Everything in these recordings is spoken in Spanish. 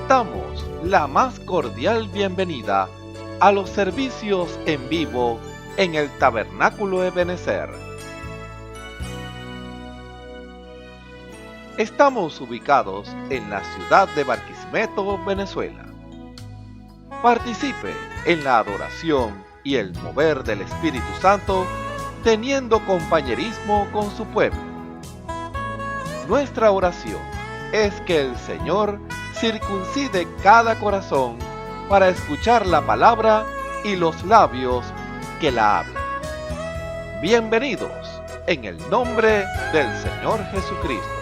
damos la más cordial bienvenida a los servicios en vivo en el Tabernáculo Ebenezer. Estamos ubicados en la ciudad de Barquisimeto, Venezuela. Participe en la adoración y el mover del Espíritu Santo, teniendo compañerismo con su pueblo. Nuestra oración es que el Señor circuncide cada corazón para escuchar la palabra y los labios que la hablan. Bienvenidos en el nombre del Señor Jesucristo.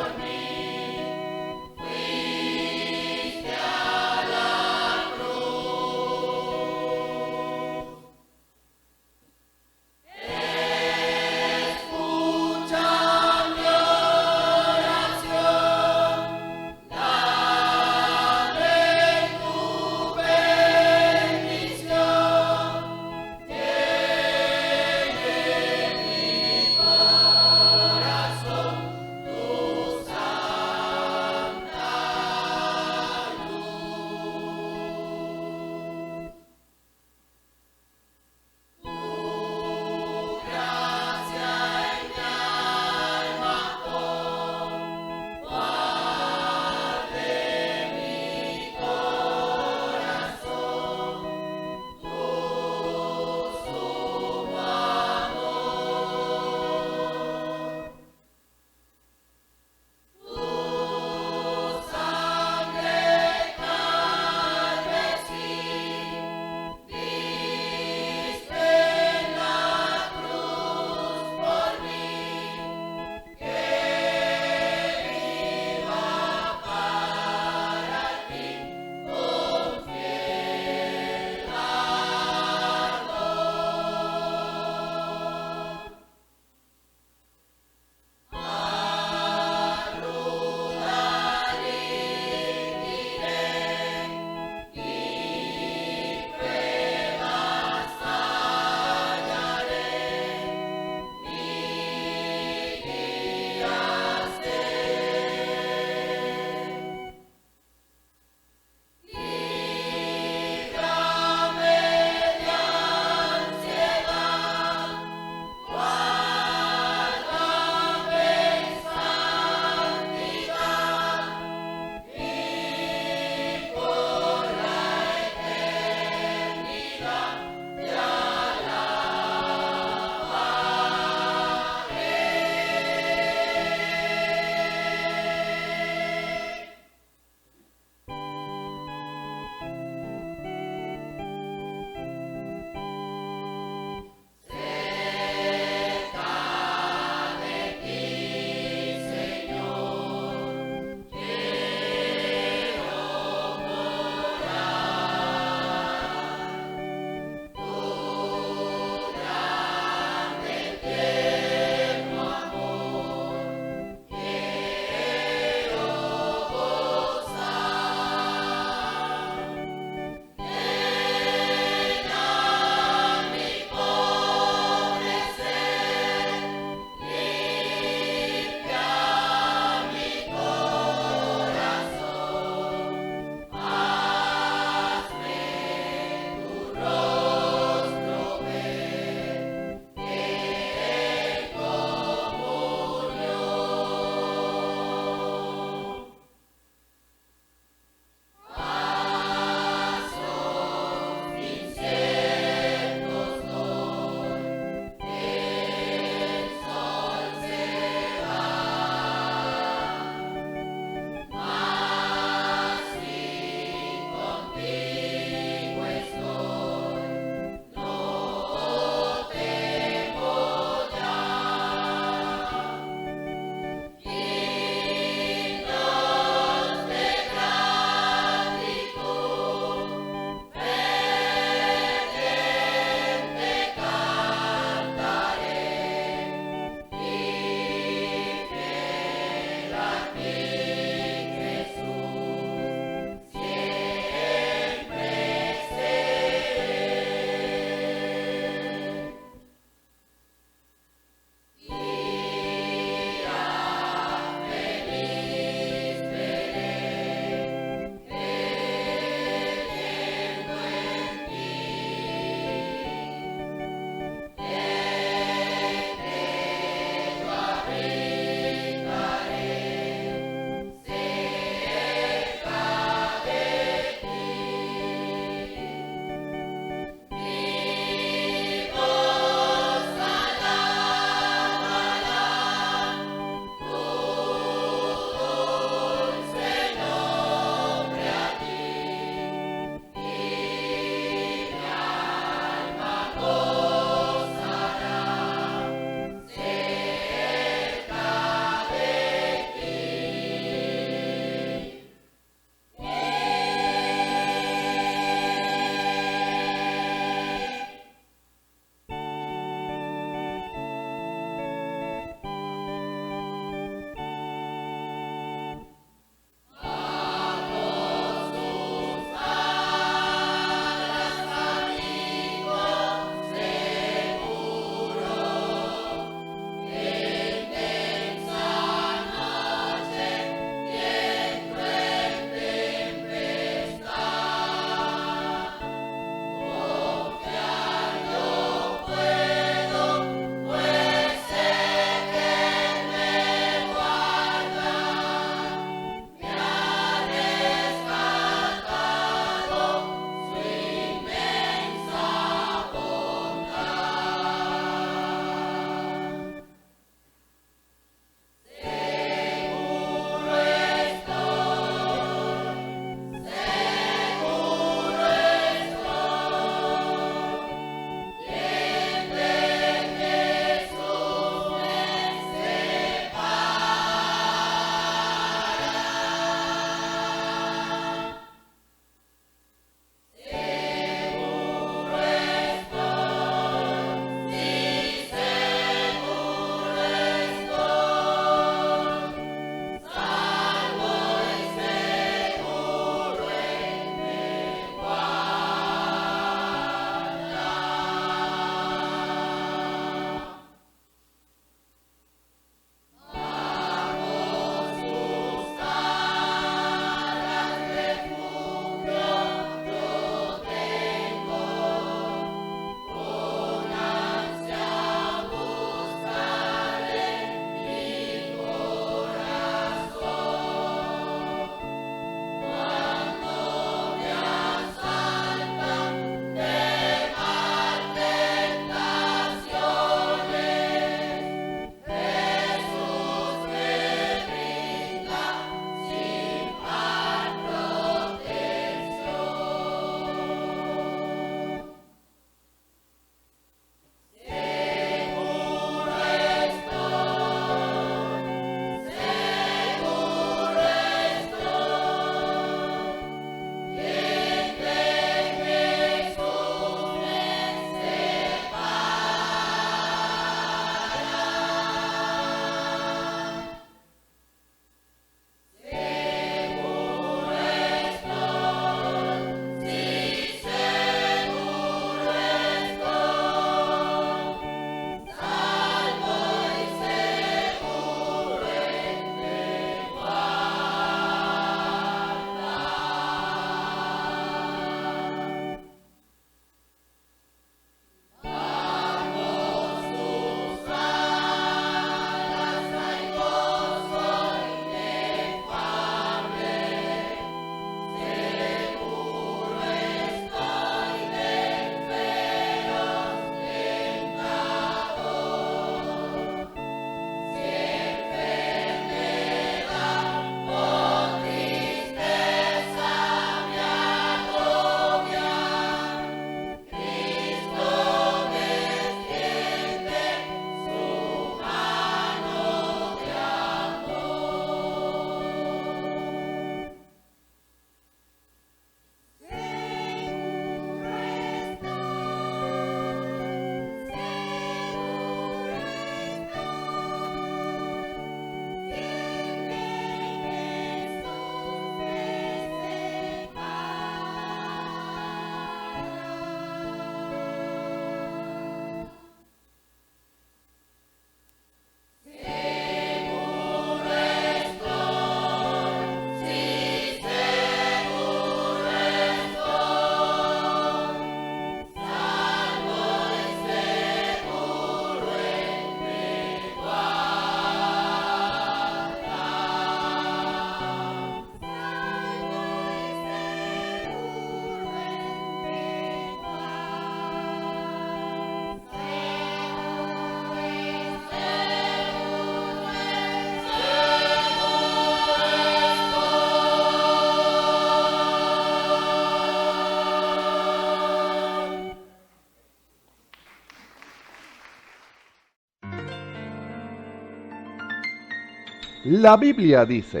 La Biblia dice,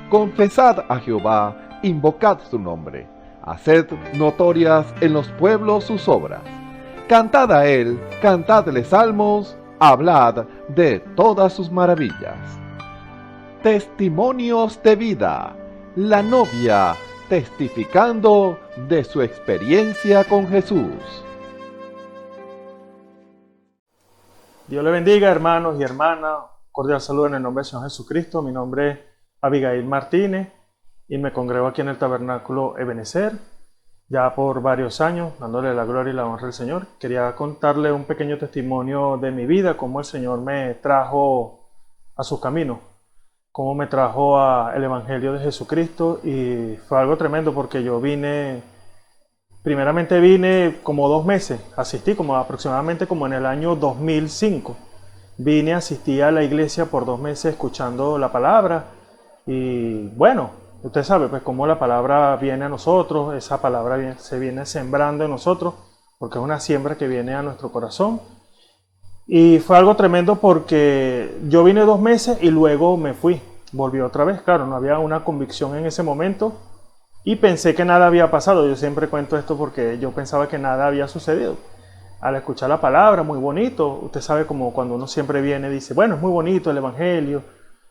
confesad a Jehová, invocad su nombre, haced notorias en los pueblos sus obras. Cantad a él, cantadle salmos, hablad de todas sus maravillas. Testimonios de vida. La novia testificando de su experiencia con Jesús. Dios le bendiga, hermanos y hermanas. Cordial saludo en el nombre del Señor Jesucristo. Mi nombre es Abigail Martínez y me congrego aquí en el Tabernáculo Ebenezer ya por varios años, dándole la gloria y la honra al Señor. Quería contarle un pequeño testimonio de mi vida, cómo el Señor me trajo a su camino, cómo me trajo al Evangelio de Jesucristo, y fue algo tremendo porque yo primeramente vine como 2 meses, asistí aproximadamente como en el año 2005. Asistí a la iglesia por 2 meses escuchando la palabra y bueno, usted sabe pues cómo la palabra viene a nosotros, esa palabra se viene sembrando en nosotros porque es una siembra que viene a nuestro corazón. Y fue algo tremendo porque yo vine 2 meses y luego me fui, volví otra vez. Claro, no había una convicción en ese momento y pensé que nada había pasado. Yo siempre cuento esto porque yo pensaba que nada había sucedido. Al escuchar la palabra, muy bonito, usted sabe como cuando uno siempre viene y dice, bueno, es muy bonito el Evangelio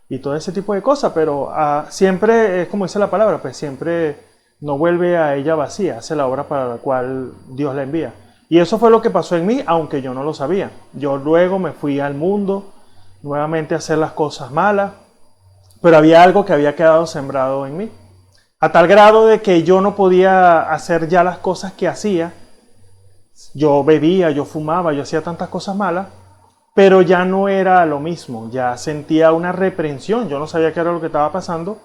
y todo ese tipo de cosas, pero siempre es como dice la palabra, pues siempre no vuelve a ella vacía, hace la obra para la cual Dios la envía. Y eso fue lo que pasó en mí, aunque yo no lo sabía. Yo luego me fui al mundo, nuevamente a hacer las cosas malas, pero había algo que había quedado sembrado en mí, a tal grado de que yo no podía hacer ya las cosas que hacía. Yo bebía, yo fumaba, yo hacía tantas cosas malas, pero ya no era lo mismo, ya sentía una reprensión. Yo no sabía qué era lo que estaba pasando,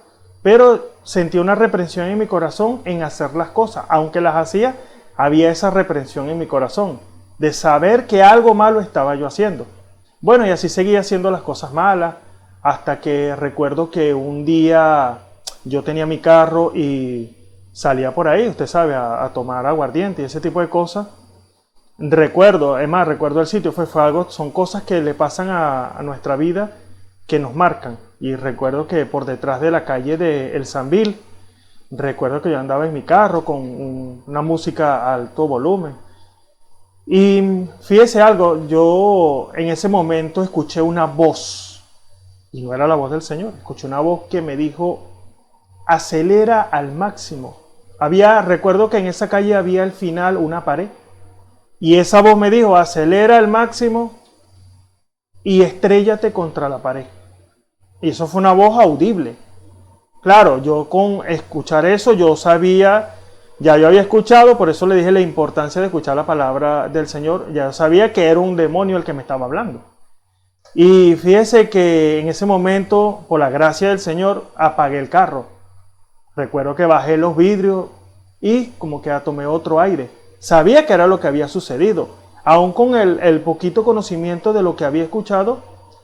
pero sentía una reprensión en mi corazón en hacer las cosas. Aunque las hacía, había esa reprensión en mi corazón, de saber que algo malo estaba yo haciendo. Bueno, y así seguía haciendo las cosas malas, hasta que recuerdo que un día yo tenía mi carro y salía por ahí, usted sabe, a tomar aguardiente y ese tipo de cosas. Recuerdo el sitio, son cosas que le pasan a nuestra vida que nos marcan. Y recuerdo que por detrás de la calle de El Sambil, recuerdo que yo andaba en mi carro con una música a alto volumen. Y fíjese algo, yo en ese momento escuché una voz, y no era la voz del Señor, escuché una voz que me dijo, acelera al máximo. Recuerdo que en esa calle había al final una pared, y esa voz me dijo, acelera al máximo y estréllate contra la pared. Y eso fue una voz audible. Claro, yo con escuchar eso, yo sabía, ya yo había escuchado, por eso le dije la importancia de escuchar la palabra del Señor. Ya sabía que era un demonio el que me estaba hablando. Y fíjese que en ese momento, por la gracia del Señor, apagué el carro. Recuerdo que bajé los vidrios y como que tomé otro aire. Sabía que era lo que había sucedido. Aún con el poquito conocimiento de lo que había escuchado,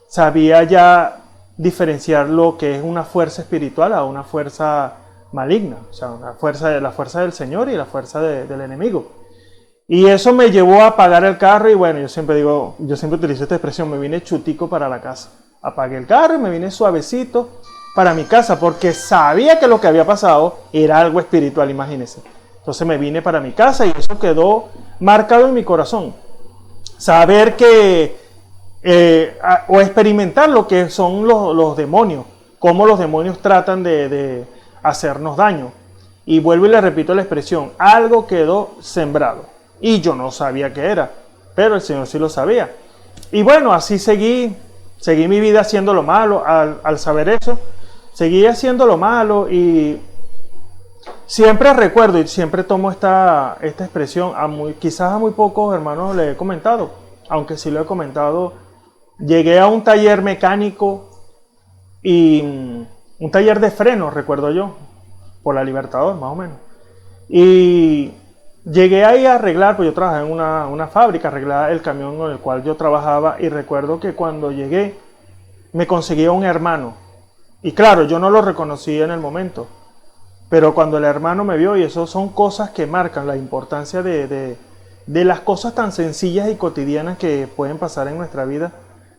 sabía ya diferenciar lo que es una fuerza espiritual a una fuerza maligna. O sea, la fuerza del Señor y la fuerza del enemigo. Y eso me llevó a apagar el carro y bueno, yo siempre utilizo esta expresión, me vine chutico para la casa. Apagué el carro y me vine suavecito para mi casa porque sabía que lo que había pasado era algo espiritual, imagínense. Entonces me vine para mi casa y eso quedó marcado en mi corazón. Saber o experimentar lo que son los demonios, cómo los demonios tratan de hacernos daño. Y vuelvo y le repito la expresión, algo quedó sembrado. Y yo no sabía qué era, pero el Señor sí lo sabía. Y bueno, así seguí mi vida haciendo lo malo. Al saber eso, seguí haciendo lo malo y siempre recuerdo y siempre tomo esta expresión, quizás a muy pocos hermanos le he comentado, aunque sí lo he comentado. Llegué a un taller mecánico y un taller de frenos, recuerdo yo, por la Libertador más o menos. Y llegué ahí a arreglar, pues yo trabajaba en una fábrica, arreglar el camión en el cual yo trabajaba y recuerdo que cuando llegué me conseguí un hermano. Y claro, yo no lo reconocí en el momento. Pero cuando el hermano me vio, y eso son cosas que marcan la importancia de las cosas tan sencillas y cotidianas que pueden pasar en nuestra vida.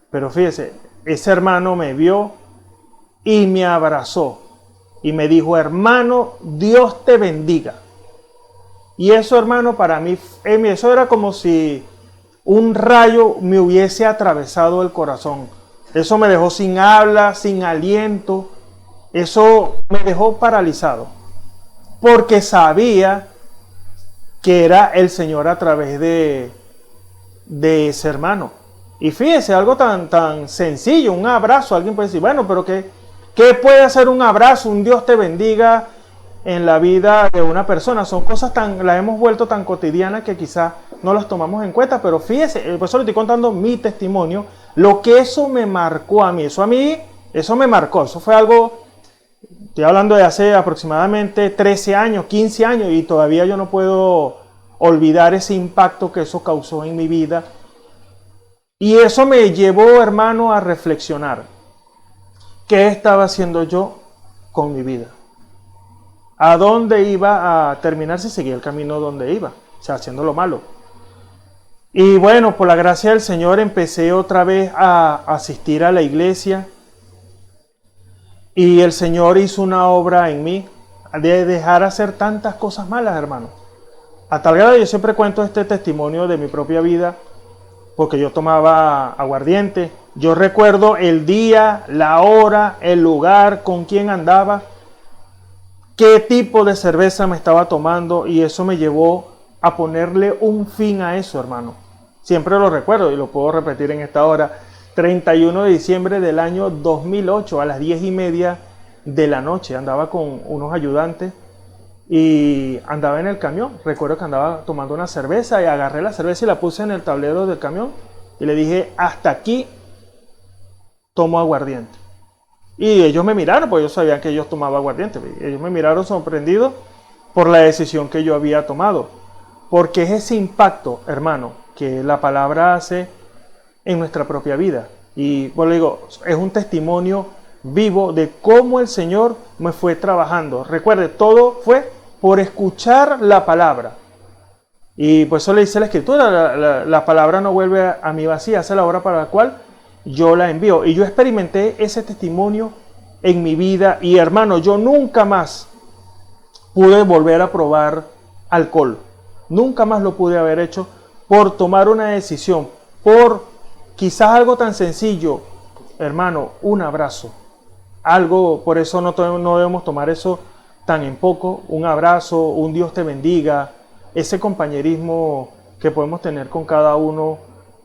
Pero fíjese, ese hermano me vio y me abrazó y me dijo, hermano, Dios te bendiga. Y eso, hermano, para mí, eso era como si un rayo me hubiese atravesado el corazón. Eso me dejó sin habla, sin aliento. Eso me dejó paralizado. Porque sabía que era el Señor a través de ese hermano. Y fíjese, algo tan sencillo, un abrazo. Alguien puede decir, bueno, pero ¿qué puede hacer un abrazo? Un Dios te bendiga en la vida de una persona. Son cosas las hemos vuelto tan cotidianas que quizás no las tomamos en cuenta, pero fíjese, por eso le estoy contando mi testimonio, lo que eso me marcó a mí. Eso me marcó, eso fue algo, estoy hablando de hace aproximadamente 13 años, 15 años, y todavía yo no puedo olvidar ese impacto que eso causó en mi vida. Y eso me llevó, hermano, a reflexionar. ¿Qué estaba haciendo yo con mi vida? ¿A dónde iba a terminar si seguía el camino donde iba? O sea, haciendo lo malo. Y bueno, por la gracia del Señor empecé otra vez a asistir a la iglesia. Y el Señor hizo una obra en mí de dejar hacer tantas cosas malas, hermano. A tal grado, yo siempre cuento este testimonio de mi propia vida, porque yo tomaba aguardiente. Yo recuerdo el día, la hora, el lugar, con quién andaba, qué tipo de cerveza me estaba tomando, y eso me llevó a ponerle un fin a eso, hermano. Siempre lo recuerdo y lo puedo repetir en esta hora. 31 de diciembre del año 2008, a las 10:30 de la noche, andaba con unos ayudantes y andaba en el camión. Recuerdo que andaba tomando una cerveza y agarré la cerveza y la puse en el tablero del camión y le dije, hasta aquí tomo aguardiente. Y ellos me miraron, porque ellos sabían que yo tomaba aguardiente. Ellos me miraron sorprendidos por la decisión que yo había tomado. Porque es ese impacto, hermano, que la palabra hace en nuestra propia vida. Y bueno, digo, es un testimonio vivo de cómo el Señor me fue trabajando. Recuerde, todo fue por escuchar la palabra. Y por eso le dice la Escritura, la palabra no vuelve a mí vacía, hace la obra para la cual yo la envío. Y yo experimenté ese testimonio en mi vida. Y hermano, yo nunca más pude volver a probar alcohol. Nunca más lo pude haber hecho por tomar una decisión, por quizás algo tan sencillo, hermano, un abrazo. Algo, por eso no debemos tomar eso tan en poco, un abrazo, un Dios te bendiga, ese compañerismo que podemos tener con cada uno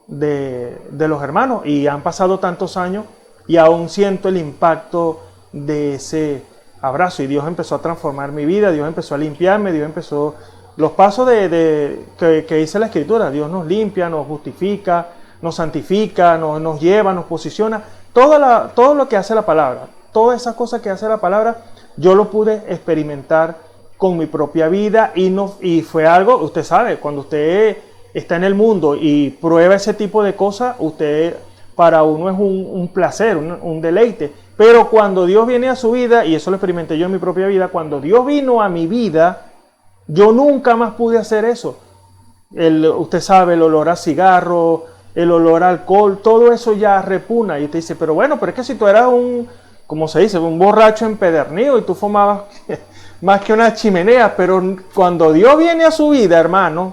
de los hermanos. Y han pasado tantos años y aún siento el impacto de ese abrazo. Y Dios empezó a transformar mi vida, Dios empezó a limpiarme, Dios empezó... Los pasos que dice la Escritura, Dios nos limpia, nos justifica, nos santifica, nos lleva, nos posiciona. Todo lo que hace la palabra, todas esas cosas que hace la palabra, yo lo pude experimentar con mi propia vida y fue algo, usted sabe, cuando usted está en el mundo y prueba ese tipo de cosas, para uno es un placer, un deleite. Pero cuando Dios viene a su vida, y eso lo experimenté yo en mi propia vida, cuando Dios vino a mi vida, yo nunca más pude hacer eso. Usted sabe, el olor a cigarro, el olor a alcohol, todo eso ya repugna. Y usted dice, pero bueno, pero es que si tú eras como se dice, un borracho empedernido y tú fumabas más que una chimenea. Pero cuando Dios viene a su vida, hermano,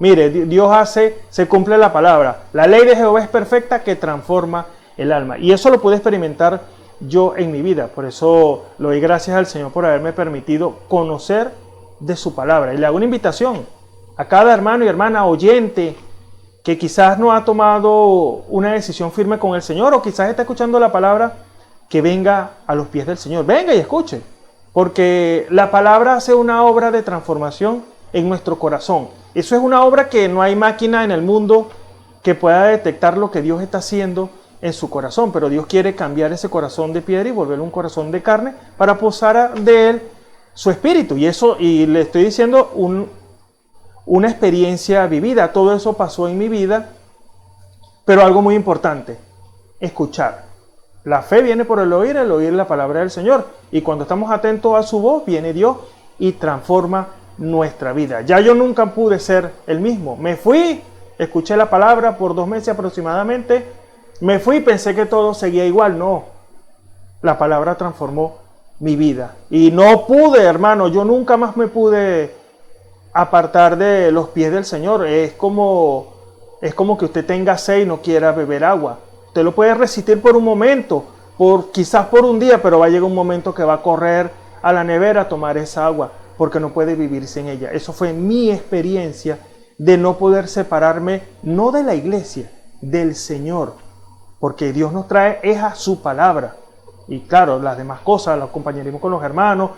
mire, Dios se cumple la palabra. La ley de Jehová es perfecta que transforma el alma. Y eso lo pude experimentar yo en mi vida. Por eso le doy gracias al Señor por haberme permitido conocer de su palabra. Y le hago una invitación a cada hermano y hermana oyente que quizás no ha tomado una decisión firme con el Señor, o quizás está escuchando la palabra, que venga a los pies del Señor. Venga y escuche, porque la palabra hace una obra de transformación en nuestro corazón. Eso es una obra que no hay máquina en el mundo que pueda detectar lo que Dios está haciendo en su corazón, pero Dios quiere cambiar ese corazón de piedra y volverlo un corazón de carne para posar de él su espíritu. Y le estoy diciendo una experiencia vivida. Todo eso pasó en mi vida, pero algo muy importante, escuchar. La fe viene por el oír la palabra del Señor. Y cuando estamos atentos a su voz, viene Dios y transforma nuestra vida. Ya yo nunca pude ser el mismo. Me fui, escuché la palabra por 2 meses aproximadamente, me fui y pensé que todo seguía igual. No. La palabra transformó mi vida. Y no pude, hermano, yo nunca más me pude apartar de los pies del Señor. Es como que usted tenga sed y no quiera beber agua. Usted lo puede resistir por un momento, quizás por un día, pero va a llegar un momento que va a correr a la nevera a tomar esa agua, porque no puede vivir sin ella. Eso fue mi experiencia de no poder separarme, no de la iglesia, del Señor, porque Dios nos trae es a su palabra. Y claro, las demás cosas, los compañerismos con los hermanos,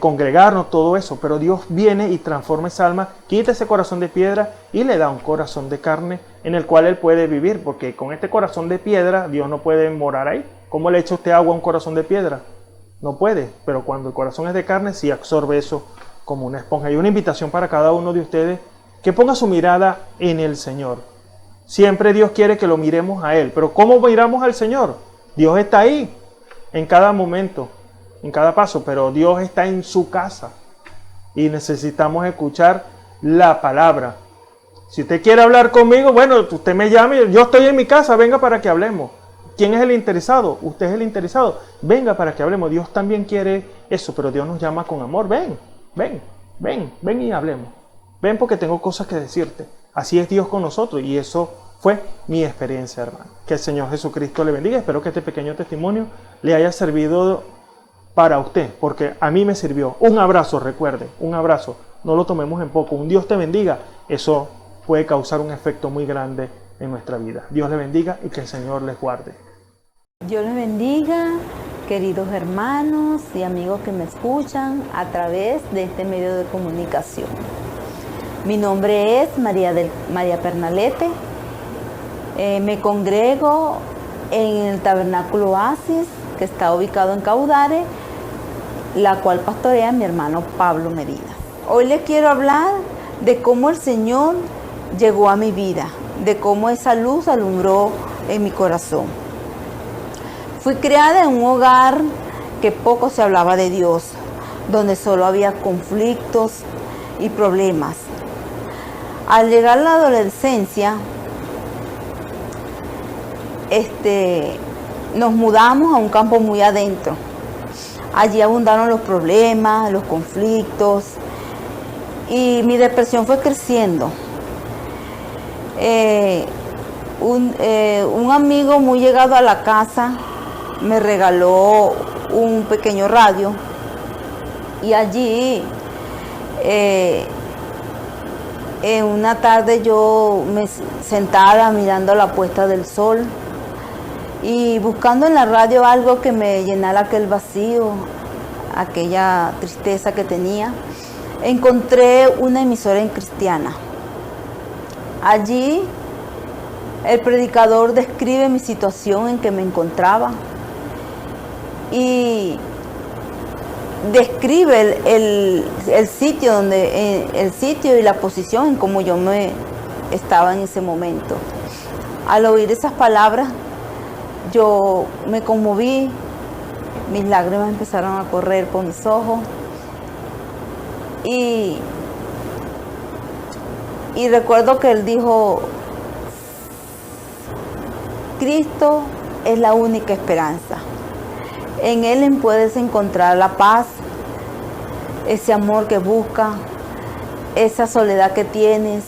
congregarnos, todo eso, pero Dios viene y transforma esa alma, quita ese corazón de piedra y le da un corazón de carne en el cual Él puede vivir, porque con este corazón de piedra Dios no puede morar ahí. ¿Cómo le echa usted agua a un corazón de piedra? No puede, pero cuando el corazón es de carne sí absorbe eso como una esponja. Y una invitación para cada uno de ustedes que ponga su mirada en el Señor. Siempre Dios quiere que lo miremos a Él, pero ¿cómo miramos al Señor? Dios está ahí en cada momento, en cada paso, pero Dios está en su casa y necesitamos escuchar la palabra. Si usted quiere hablar conmigo, bueno, usted me llame, yo estoy en mi casa, venga para que hablemos. ¿Quién es el interesado? Usted es el interesado. Venga para que hablemos. Dios también quiere eso, pero Dios nos llama con amor. Ven y hablemos. Ven porque tengo cosas que decirte. Así es Dios con nosotros y eso fue mi experiencia, hermano. Que el Señor Jesucristo le bendiga. Espero que este pequeño testimonio le haya servido para usted, porque a mí me sirvió. Un abrazo, recuerde, un abrazo. No lo tomemos en poco. Un Dios te bendiga. Eso puede causar un efecto muy grande en nuestra vida. Dios le bendiga y que el Señor les guarde. Dios les bendiga, queridos hermanos y amigos que me escuchan a través de este medio de comunicación. Mi nombre es María Pernalete. Me congrego en el Tabernáculo Oasis, que está ubicado en Caudare, la cual pastorea mi hermano Pablo Medina. Hoy les quiero hablar de cómo el Señor llegó a mi vida, de cómo esa luz alumbró en mi corazón. Fui criada en un hogar que poco se hablaba de Dios, donde solo había conflictos y problemas. Al llegar a la adolescencia, nos mudamos a un campo muy adentro. Allí abundaron los problemas, los conflictos y mi depresión fue creciendo. Un amigo muy llegado a la casa me regaló un pequeño radio y allí en una tarde yo me sentada mirando la puesta del sol y buscando en la radio algo que me llenara aquel vacío, aquella tristeza que tenía, encontré una emisora en cristiana. Allí el predicador describe mi situación en que me encontraba y describe el sitio el sitio y la posición en cómo yo me estaba en ese momento. Al oír esas palabras, yo me conmoví, mis lágrimas empezaron a correr por mis ojos y recuerdo que él dijo: Cristo es la única esperanza. En Él puedes encontrar la paz, ese amor que buscas, esa soledad que tienes,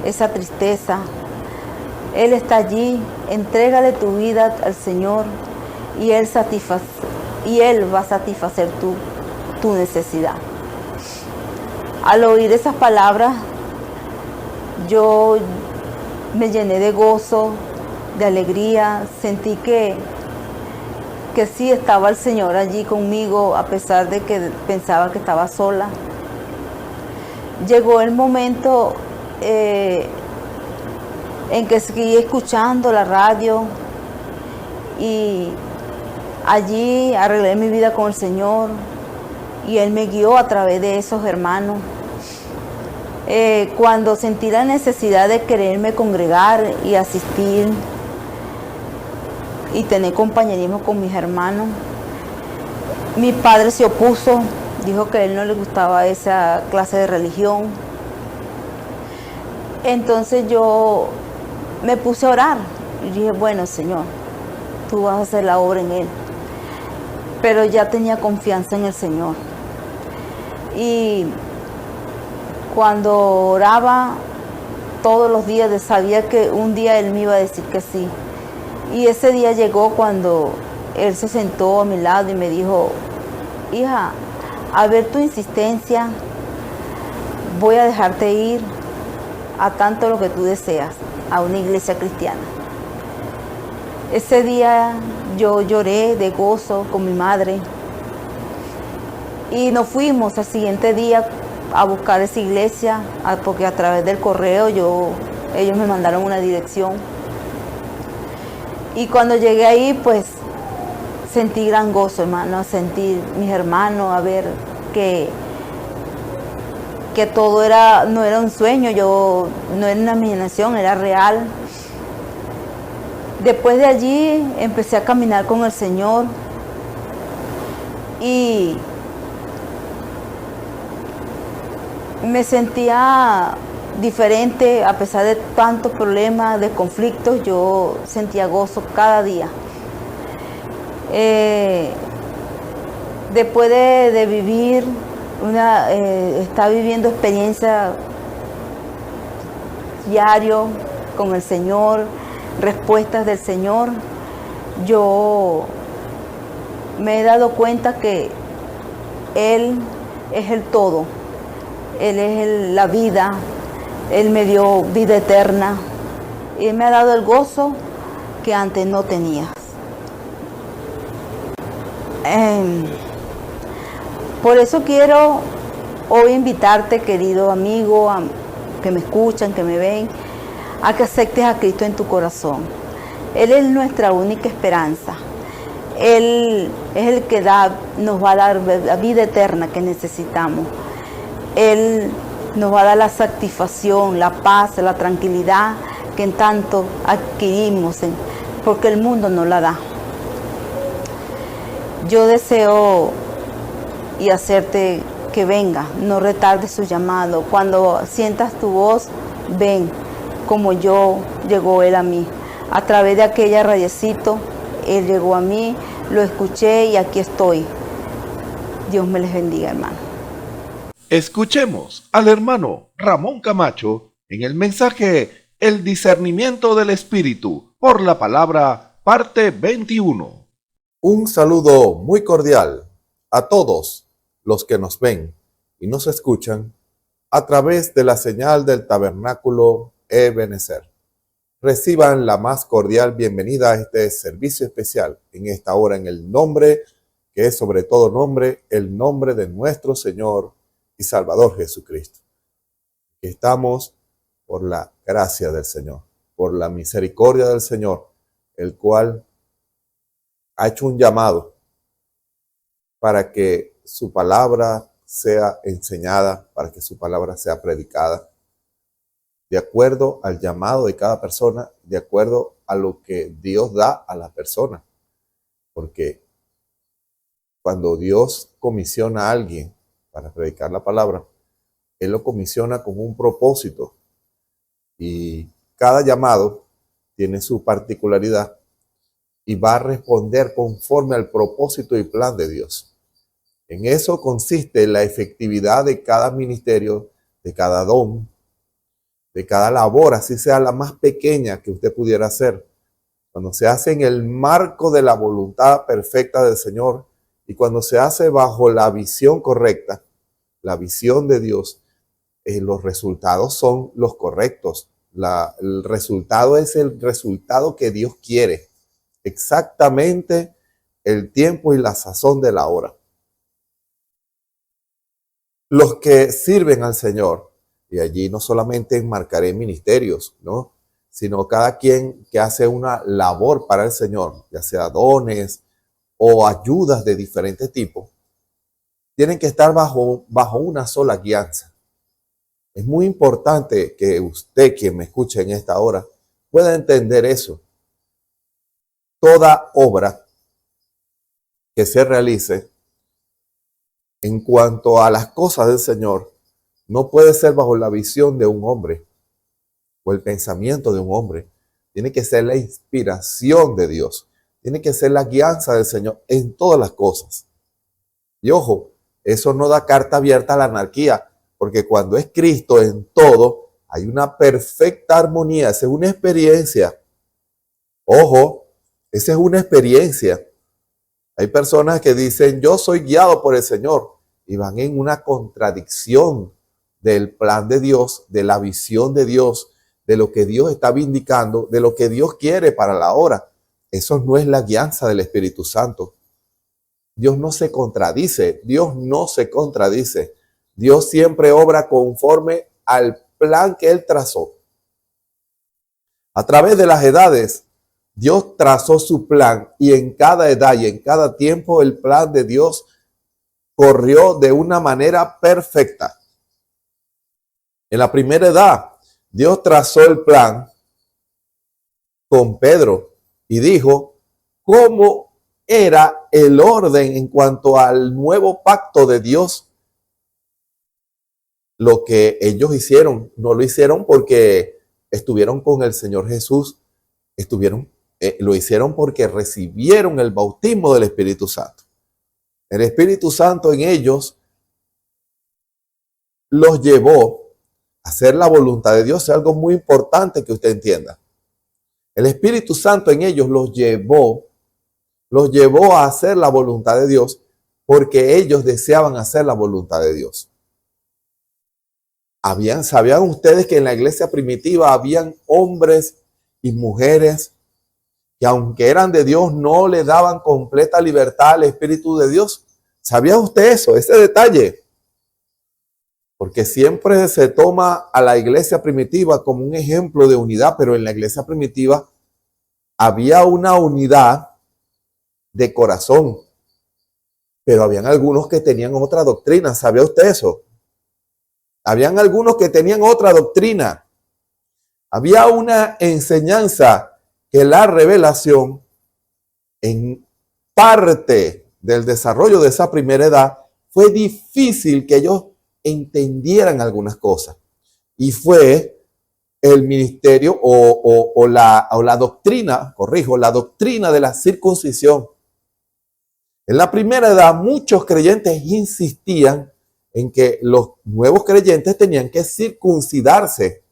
esa tristeza. Él está allí, entrégale tu vida al Señor y Él va a satisfacer tu necesidad. Al oír esas palabras, yo me llené de gozo, de alegría, sentí que sí estaba el Señor allí conmigo, a pesar de que pensaba que estaba sola. Llegó el momento en que seguí escuchando la radio y allí arreglé mi vida con el Señor y Él me guió a través de esos hermanos. Cuando sentí la necesidad de quererme congregar y asistir y tener compañerismo con mis hermanos, mi padre se opuso, dijo que a él no le gustaba esa clase de religión. Entonces yo me puse a orar y dije: bueno, Señor, tú vas a hacer la obra en él. pero ya tenía confianza en el Señor. Y cuando oraba todos los días, sabía que un día Él me iba a decir que sí. Y ese día llegó cuando Él se sentó a mi lado y me dijo: hija, a ver tu insistencia, voy a dejarte ir a tanto lo que tú deseas, a una iglesia cristiana. Ese día yo lloré de gozo con mi madre y nos fuimos al siguiente día a buscar esa iglesia, porque a través del correo ellos me mandaron una dirección. Y cuando llegué ahí, pues sentí gran gozo, hermano, sentí mis hermanos, a ver que todo no era un sueño, no era una imaginación, era real. Después de allí empecé a caminar con el Señor y me sentía diferente. A pesar de tantos problemas, de conflictos, yo sentía gozo cada día. Después de vivir está viviendo experiencia diario con el Señor, respuestas del Señor, yo me he dado cuenta que Él es el todo. Él es la vida. Él me dio vida eterna. Él me ha dado el gozo que antes no tenía. Por eso quiero hoy invitarte, querido amigo, que me escuchan, que me ven, a que aceptes a Cristo en tu corazón. Él es nuestra única esperanza. Él es el que nos va a dar la vida eterna que necesitamos. Él nos va a dar la satisfacción, la paz, la tranquilidad que en tanto adquirimos, porque el mundo no la da. Yo deseo y hacerte que venga, no retardes su llamado. Cuando sientas tu voz, ven, como llegó Él a mí. A través de aquella radiecito, Él llegó a mí, lo escuché y aquí estoy. Dios me les bendiga, hermano. Escuchemos al hermano Ramón Camacho en el mensaje El discernimiento del Espíritu por la palabra, parte 21. Un saludo muy cordial a todos los que nos ven y nos escuchan a través de la señal del Tabernáculo Ebenezer. Reciban la más cordial bienvenida a este servicio especial en esta hora en el nombre que es sobre todo nombre, el nombre de nuestro Señor y Salvador Jesucristo. Estamos por la gracia del Señor, por la misericordia del Señor, el cual ha hecho un llamado para que su palabra sea enseñada, para que su palabra sea predicada, de acuerdo al llamado de cada persona, de acuerdo a lo que Dios da a la persona. Porque cuando Dios comisiona a alguien para predicar la palabra, Él lo comisiona con un propósito. Y cada llamado tiene su particularidad y va a responder conforme al propósito y plan de Dios. En eso consiste la efectividad de cada ministerio, de cada don, de cada labor, así sea la más pequeña que usted pudiera hacer. Cuando se hace en el marco de la voluntad perfecta del Señor y cuando se hace bajo la visión correcta, la visión de Dios, los resultados son los correctos. El resultado es el resultado que Dios quiere. Exactamente el tiempo y la sazón de la hora. Los que sirven al Señor, y allí no solamente enmarcaré ministerios, ¿no?, sino cada quien que hace una labor para el Señor, ya sea dones o ayudas de diferentes tipos, tienen que estar bajo una sola guianza. Es muy importante que usted, quien me escuche en esta hora, pueda entender eso. Toda obra que se realice en cuanto a las cosas del Señor no puede ser bajo la visión de un hombre o el pensamiento de un hombre. Tiene que ser la inspiración de Dios. tiene que ser la guianza del Señor en todas las cosas. Y ojo, eso no da carta abierta a la anarquía, porque cuando es Cristo en todo, hay una perfecta armonía. Esa es una experiencia. Ojo, esa es una experiencia. Hay personas que dicen, yo soy guiado por el Señor, y van en una contradicción del plan de Dios, de la visión de Dios, de lo que Dios está vindicando, de lo que Dios quiere para la hora. Eso no es la guianza del Espíritu Santo. Dios no se contradice, Dios no se contradice. Dios siempre obra conforme al plan que Él trazó. A través de las edades, Dios trazó su plan, y en cada edad y en cada tiempo el plan de Dios corrió de una manera perfecta. En la primera edad, Dios trazó el plan con Pedro y dijo cómo era el orden en cuanto al nuevo pacto de Dios. Lo que ellos hicieron, no lo hicieron porque estuvieron con el Señor Jesús, lo hicieron porque recibieron el bautismo del Espíritu Santo. El Espíritu Santo en ellos los llevó a hacer la voluntad de Dios. Es algo muy importante que usted entienda. El Espíritu Santo en ellos los llevó a hacer la voluntad de Dios porque ellos deseaban hacer la voluntad de Dios. ¿Sabían ustedes que en la iglesia primitiva habían hombres y mujeres que aunque eran de Dios no le daban completa libertad al Espíritu de Dios? ¿Sabía usted eso? Ese detalle. Porque siempre se toma a la iglesia primitiva como un ejemplo de unidad, pero en la iglesia primitiva había una unidad de corazón, pero habían algunos que tenían otra doctrina. ¿Sabía usted eso? Habían algunos que tenían otra doctrina. Había una enseñanza que la revelación, en parte del desarrollo de esa primera edad, fue difícil que ellos entendieran algunas cosas. Y fue el ministerio o la doctrina, la doctrina de la circuncisión. En la primera edad, muchos creyentes insistían en que los nuevos creyentes tenían que circuncidarse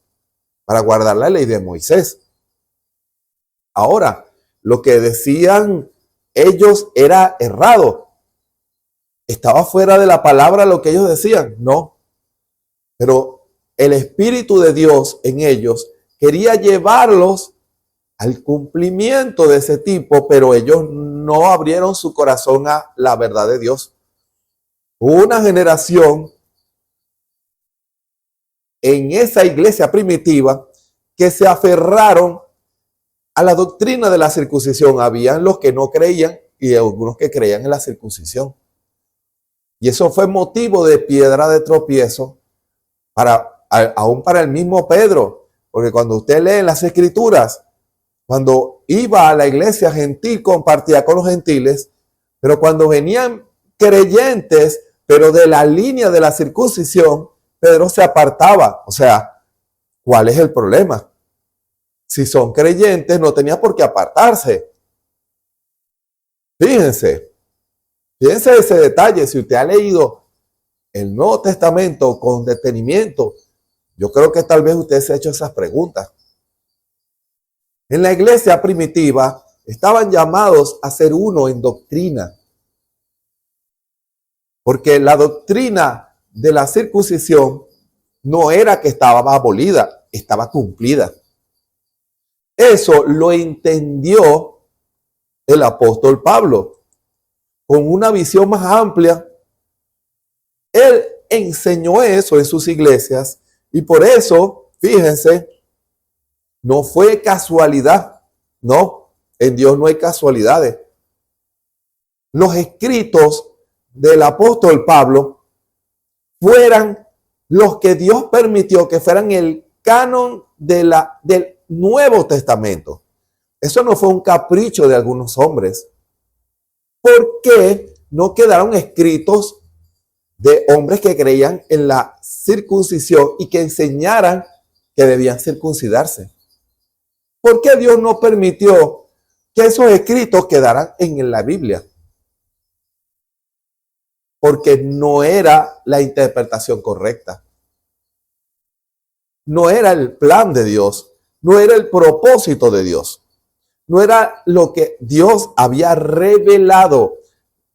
para guardar la ley de Moisés. Ahora, lo que decían ellos era errado. ¿Estaba fuera de la palabra lo que ellos decían? No. Pero el Espíritu de Dios en ellos quería llevarlos al cumplimiento de ese tipo, pero ellos no abrieron su corazón a la verdad de Dios. Hubo una generación en esa iglesia primitiva que se aferraron a la doctrina de la circuncisión. Habían los que no creían y algunos que creían en la circuncisión. Y eso fue motivo de piedra de tropiezo aún para el mismo Pedro. Porque cuando usted lee las Escrituras, cuando iba a la iglesia gentil, compartía con los gentiles, pero cuando venían creyentes, pero de la línea de la circuncisión, Pedro se apartaba. O sea, ¿cuál es el problema? Si son creyentes, no tenía por qué apartarse. Fíjense ese detalle. Si usted ha leído el Nuevo Testamento con detenimiento, yo creo que tal vez usted se ha hecho esas preguntas. En la iglesia primitiva estaban llamados a ser uno en doctrina, porque la doctrina de la circuncisión no era que estaba abolida, estaba cumplida. Eso lo entendió el apóstol Pablo con una visión más amplia. Él enseñó eso en sus iglesias y por eso, fíjense, no fue casualidad. No, en Dios no hay casualidades. Los escritos del apóstol Pablo fueran los que Dios permitió que fueran el canon del Nuevo Testamento. Eso no fue un capricho de algunos hombres. ¿Por qué no quedaron escritos de hombres que creían en la circuncisión y que enseñaran que debían circuncidarse? ¿Por qué Dios no permitió que esos escritos quedaran en la Biblia. Porque no era la interpretación correcta. No era el plan de Dios. No era el propósito de Dios. No era lo que Dios había revelado.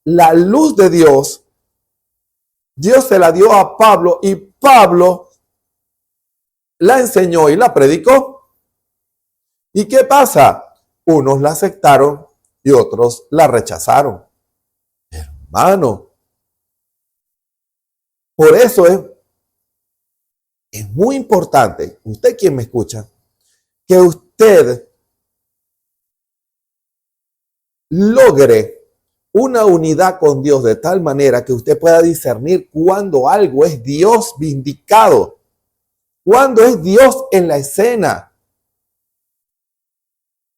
La luz de Dios, Dios se la dio a Pablo y Pablo la enseñó y la predicó. ¿Y qué pasa? Unos la aceptaron y otros la rechazaron. Hermano, por eso es muy importante, usted quien me escucha, que usted logre una unidad con Dios de tal manera que usted pueda discernir cuando algo es Dios vindicado, cuando es Dios en la escena.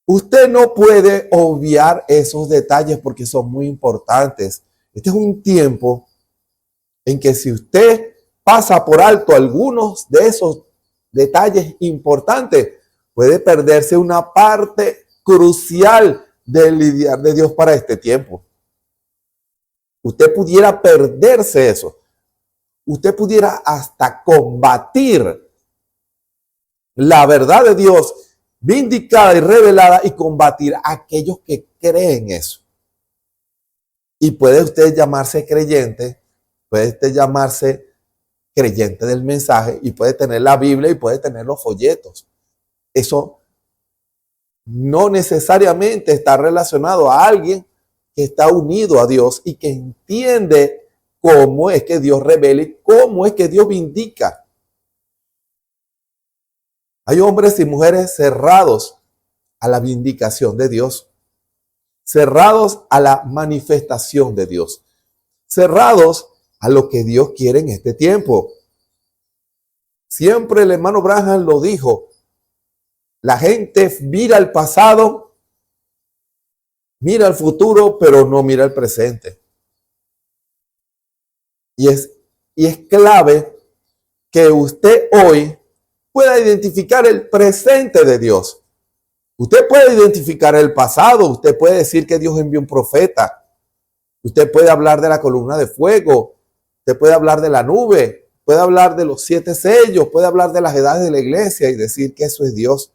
Usted no puede obviar esos detalles porque son muy importantes. Este es un tiempo en que si usted pasa por alto algunos de esos detalles importantes, puede perderse una parte crucial del lidiar de Dios para este tiempo. Usted pudiera perderse eso. Usted pudiera hasta combatir la verdad de Dios vindicada y revelada y combatir a aquellos que creen eso. Y puede usted llamarse creyente, puede usted llamarse creyente del mensaje y puede tener la Biblia y puede tener los folletos. Eso no necesariamente está relacionado a alguien que está unido a Dios y que entiende cómo es que Dios revela y cómo es que Dios vindica. Hay hombres y mujeres cerrados a la vindicación de Dios, cerrados a la manifestación de Dios, cerrados a lo que Dios quiere en este tiempo. Siempre el hermano Branham lo dijo, la gente mira al pasado, mira al futuro, pero no mira al presente. Y es clave que usted hoy pueda identificar el presente de Dios. Usted puede identificar el pasado, usted puede decir que Dios envió un profeta, usted puede hablar de la columna de fuego, usted puede hablar de la nube, puede hablar de los 7 sellos, puede hablar de las edades de la iglesia y decir que eso es Dios.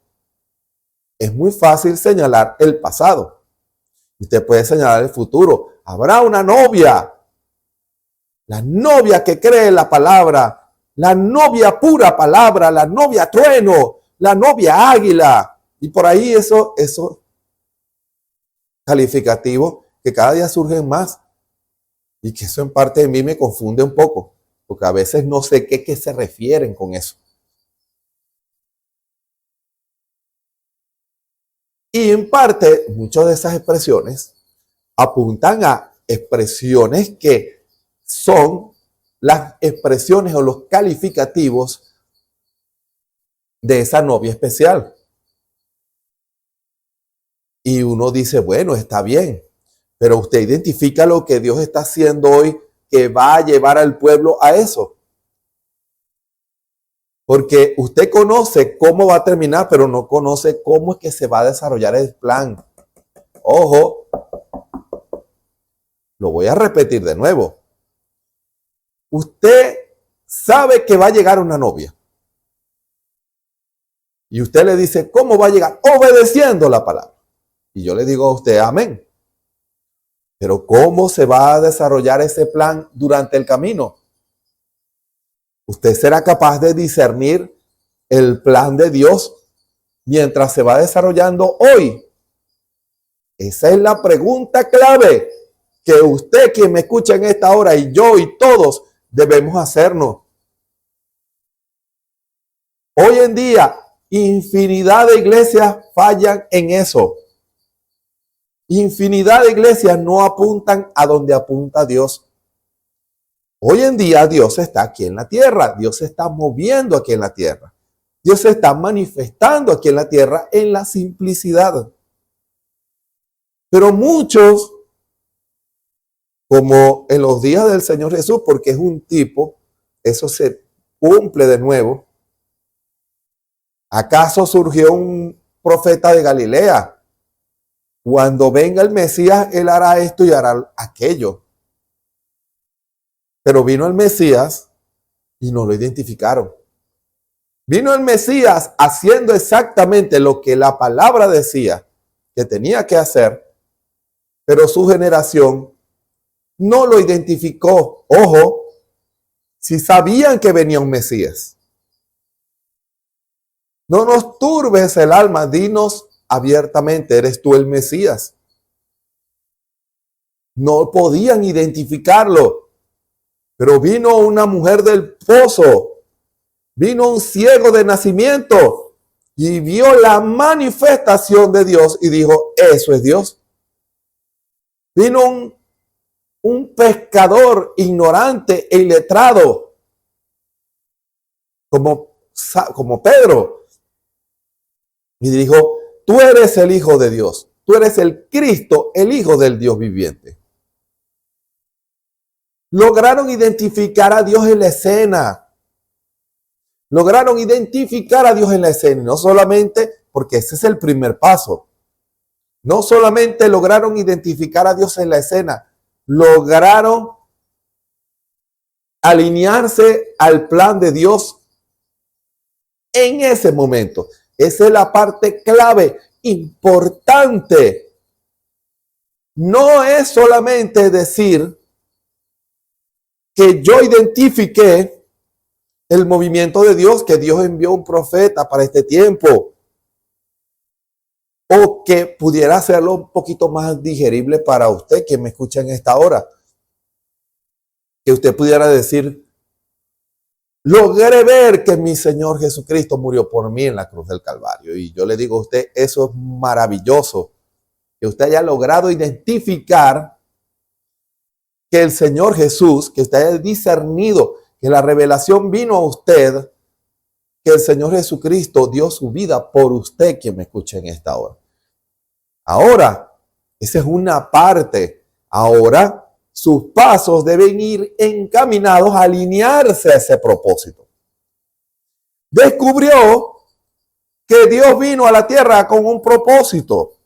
Es muy fácil señalar el pasado. Usted puede señalar el futuro. Habrá una novia, la novia que cree en la palabra, la novia pura palabra, la novia trueno, la novia águila. Y por ahí eso calificativo que cada día surgen más. Y que eso en parte de mí me confunde un poco, porque a veces no sé qué se refieren con eso. Y en parte, muchas de esas expresiones apuntan a expresiones que son las expresiones o los calificativos de esa novia especial. Y uno dice, bueno, está bien, pero usted identifica lo que Dios está haciendo hoy que va a llevar al pueblo a eso. Porque usted conoce cómo va a terminar, pero no conoce cómo es que se va a desarrollar el plan. Ojo, lo voy a repetir de nuevo. Usted sabe que va a llegar una novia. Y usted le dice, ¿cómo va a llegar? Obedeciendo la palabra. Y yo le digo a usted, amén. Pero ¿cómo se va a desarrollar ese plan durante el camino? ¿Usted será capaz de discernir el plan de Dios mientras se va desarrollando hoy? Esa es la pregunta clave que usted, quien me escucha en esta hora, y yo y todos debemos hacernos. Hoy en día, infinidad de iglesias fallan en eso. Infinidad de iglesias no apuntan a donde apunta Dios. Hoy en día Dios está aquí en la tierra, Dios se está moviendo aquí en la tierra, Dios se está manifestando aquí en la tierra en la simplicidad. Pero muchos, como en los días del Señor Jesús, porque es un tipo, eso se cumple de nuevo. ¿Acaso surgió un profeta de Galilea? cuando venga el Mesías, él hará esto y hará aquello. Pero vino el Mesías y no lo identificaron. Vino el Mesías haciendo exactamente lo que la palabra decía que tenía que hacer, pero su generación no lo identificó. Ojo, si sabían que venía un Mesías. No nos turbes el alma, dinos abiertamente, ¿eres tú el Mesías? No podían identificarlo, pero vino una mujer del pozo, vino un ciego de nacimiento y vio la manifestación de Dios y dijo, eso es Dios. Vino un pescador ignorante e iletrado, como Pedro, y dijo, tú eres el Hijo de Dios, tú eres el Cristo, el Hijo del Dios viviente. Lograron identificar a Dios en la escena. Lograron identificar a Dios en la escena, y no solamente, porque ese es el primer paso. No solamente lograron identificar a Dios en la escena, lograron alinearse al plan de Dios en ese momento. Esa es la parte clave, importante. No es solamente decir que yo identifiqué el movimiento de Dios, que Dios envió un profeta para este tiempo, o que pudiera hacerlo un poquito más digerible para usted que me escucha en esta hora. Que usted pudiera decir, logré ver que mi Señor Jesucristo murió por mí en la cruz del Calvario. Y yo le digo a usted, eso es maravilloso. Que usted haya logrado identificar que el Señor Jesús, que usted haya discernido que la revelación vino a usted, que el Señor Jesucristo dio su vida por usted, quien me escucha en esta hora. Ahora, esa es una parte. Ahora, sus pasos deben ir encaminados a alinearse a ese propósito. Descubrió que Dios vino a la tierra con un propósito.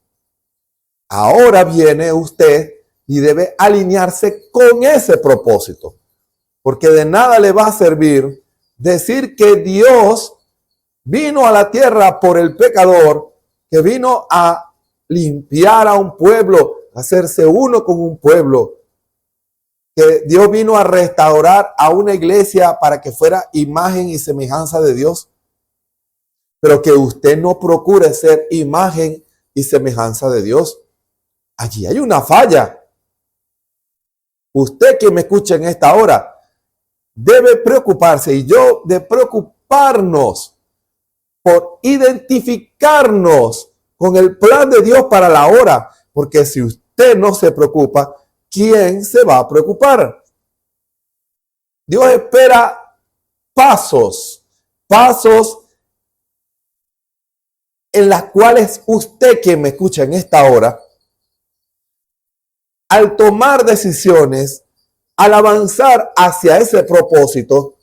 Ahora viene usted y debe alinearse con ese propósito. Porque de nada le va a servir decir que Dios vino a la tierra por el pecador, que vino a limpiar a un pueblo, hacerse uno con un pueblo, que Dios vino a restaurar a una iglesia para que fuera imagen y semejanza de Dios, pero que usted no procure ser imagen y semejanza de Dios. Allí hay una falla. Usted que me escucha en esta hora debe preocuparse, y yo de preocuparnos por identificarnos con el plan de Dios para la hora, porque si usted no se preocupa, ¿quién se va a preocupar? Dios espera pasos en las cuales usted que me escucha en esta hora, al tomar decisiones, al avanzar hacia ese propósito,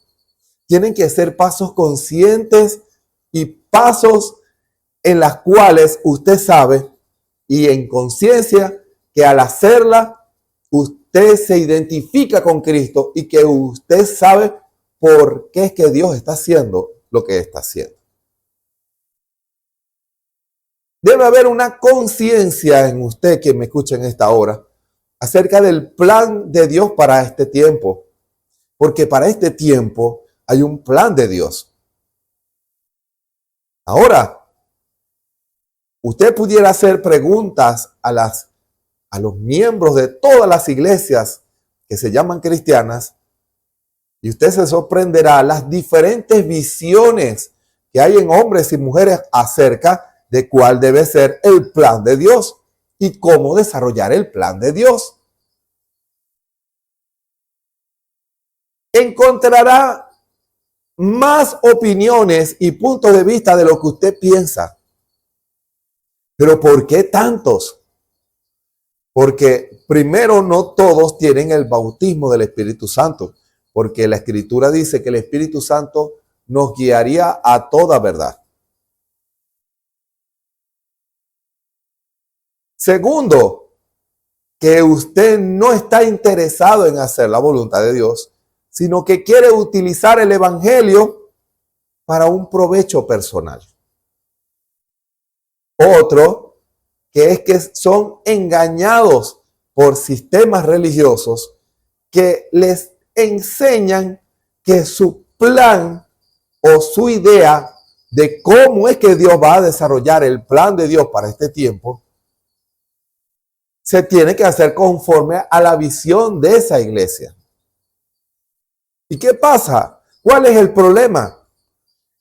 tienen que ser pasos conscientes y pasos en las cuales usted sabe y en conciencia que al hacerla, usted se identifica con Cristo y que usted sabe por qué es que Dios está haciendo lo que está haciendo. Debe haber una conciencia en usted que me escucha en esta hora acerca del plan de Dios para este tiempo, porque para este tiempo hay un plan de Dios. Ahora, usted pudiera hacer preguntas a los miembros de todas las iglesias que se llaman cristianas, y usted se sorprenderá las diferentes visiones que hay en hombres y mujeres acerca de cuál debe ser el plan de Dios y cómo desarrollar el plan de Dios. Encontrará más opiniones y puntos de vista de lo que usted piensa. ¿Pero por qué tantos? Porque primero, no todos tienen el bautismo del Espíritu Santo, porque la Escritura dice que el Espíritu Santo nos guiaría a toda verdad. Segundo, que usted no está interesado en hacer la voluntad de Dios, sino que quiere utilizar el evangelio para un provecho personal. Otro, que es que son engañados por sistemas religiosos que les enseñan que su plan o su idea de cómo es que Dios va a desarrollar el plan de Dios para este tiempo se tiene que hacer conforme a la visión de esa iglesia. ¿Y qué pasa? ¿Cuál es el problema?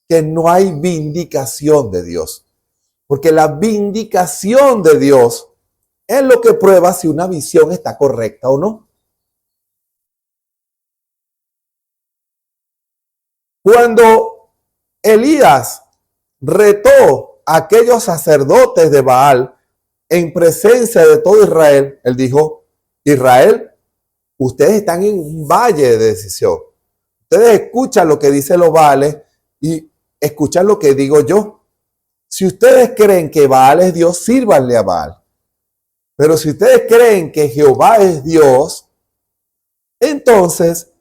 Que no hay vindicación de Dios. Porque la vindicación de Dios es lo que prueba si una visión está correcta o no. Cuando Elías retó a aquellos sacerdotes de Baal en presencia de todo Israel, él dijo: Israel, ustedes están en un valle de decisión. Ustedes escuchan lo que dicen los Baales y escuchan lo que digo yo. Si ustedes creen que Baal es Dios, sírvanle a Baal. Pero si ustedes creen que Jehová es Dios, entonces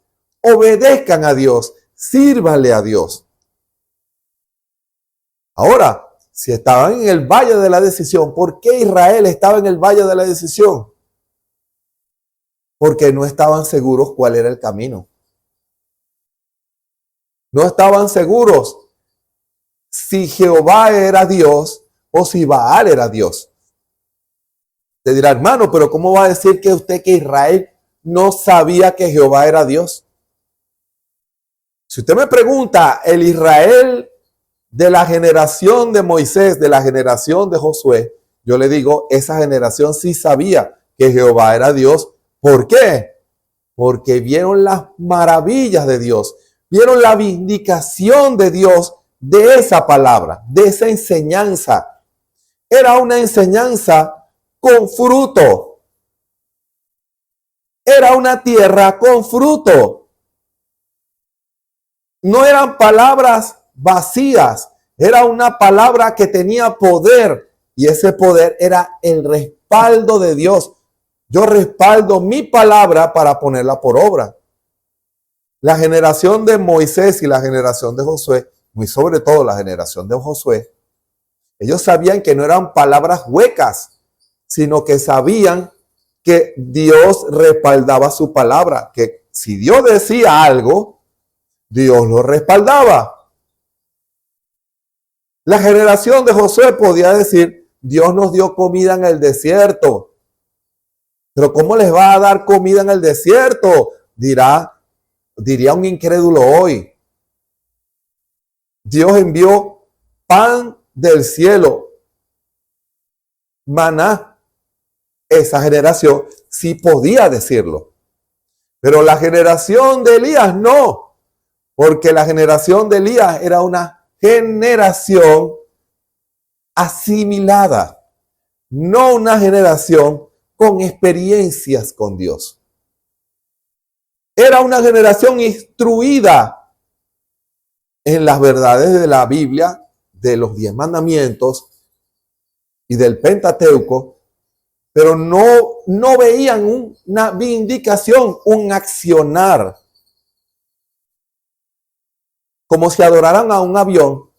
obedezcan a Dios, sírvanle a Dios. Ahora, si estaban en el valle de la decisión, ¿por qué Israel estaba en el valle de la decisión? Porque no estaban seguros cuál era el camino. No estaban seguros si Jehová era Dios o si Baal era Dios. Te dirá: hermano, pero ¿cómo va a decir que usted que Israel no sabía que Jehová era Dios? Si usted me pregunta, el Israel de la generación de Moisés, de la generación de Josué, yo le digo, esa generación sí sabía que Jehová era Dios. ¿Por qué? Porque vieron las maravillas de Dios, vieron la vindicación de Dios de esa palabra, de esa enseñanza. Era una enseñanza con fruto. Era una tierra con fruto. No eran palabras vacías, era una palabra que tenía poder, y ese poder era el respaldo de Dios. Yo respaldo mi palabra para ponerla por obra. La generación de Moisés y la generación de Josué, muy sobre todo la generación de Josué, ellos sabían que no eran palabras huecas, sino que sabían que Dios respaldaba su palabra, que si Dios decía algo, Dios lo respaldaba. La generación de Josué podía decir: Dios nos dio comida en el desierto. Pero ¿cómo les va a dar comida en el desierto? Diría un incrédulo hoy. Dios envió pan del cielo, maná. Esa generación sí podía decirlo. Pero la generación de Elías no. Porque la generación de Elías era una generación asimilada, no una generación con experiencias con Dios. Era una generación instruida en las verdades de la Biblia, de los 10 mandamientos y del Pentateuco, pero no veían una vindicación, un accionar. Como si adoraran a un avión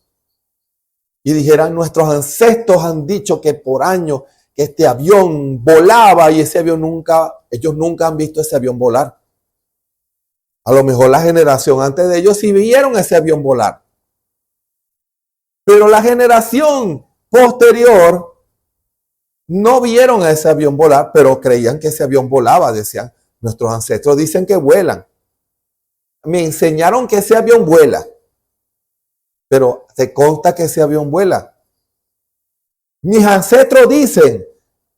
y dijeran: nuestros ancestros han dicho que por años que este avión volaba, y ese avión ellos nunca han visto ese avión volar. A lo mejor la generación antes de ellos sí vieron ese avión volar. Pero la generación posterior no vieron a ese avión volar, pero creían que ese avión volaba. Decían: nuestros ancestros dicen que vuelan. Me enseñaron que ese avión vuela. Pero te consta que ese avión vuela. Mis ancestros dicen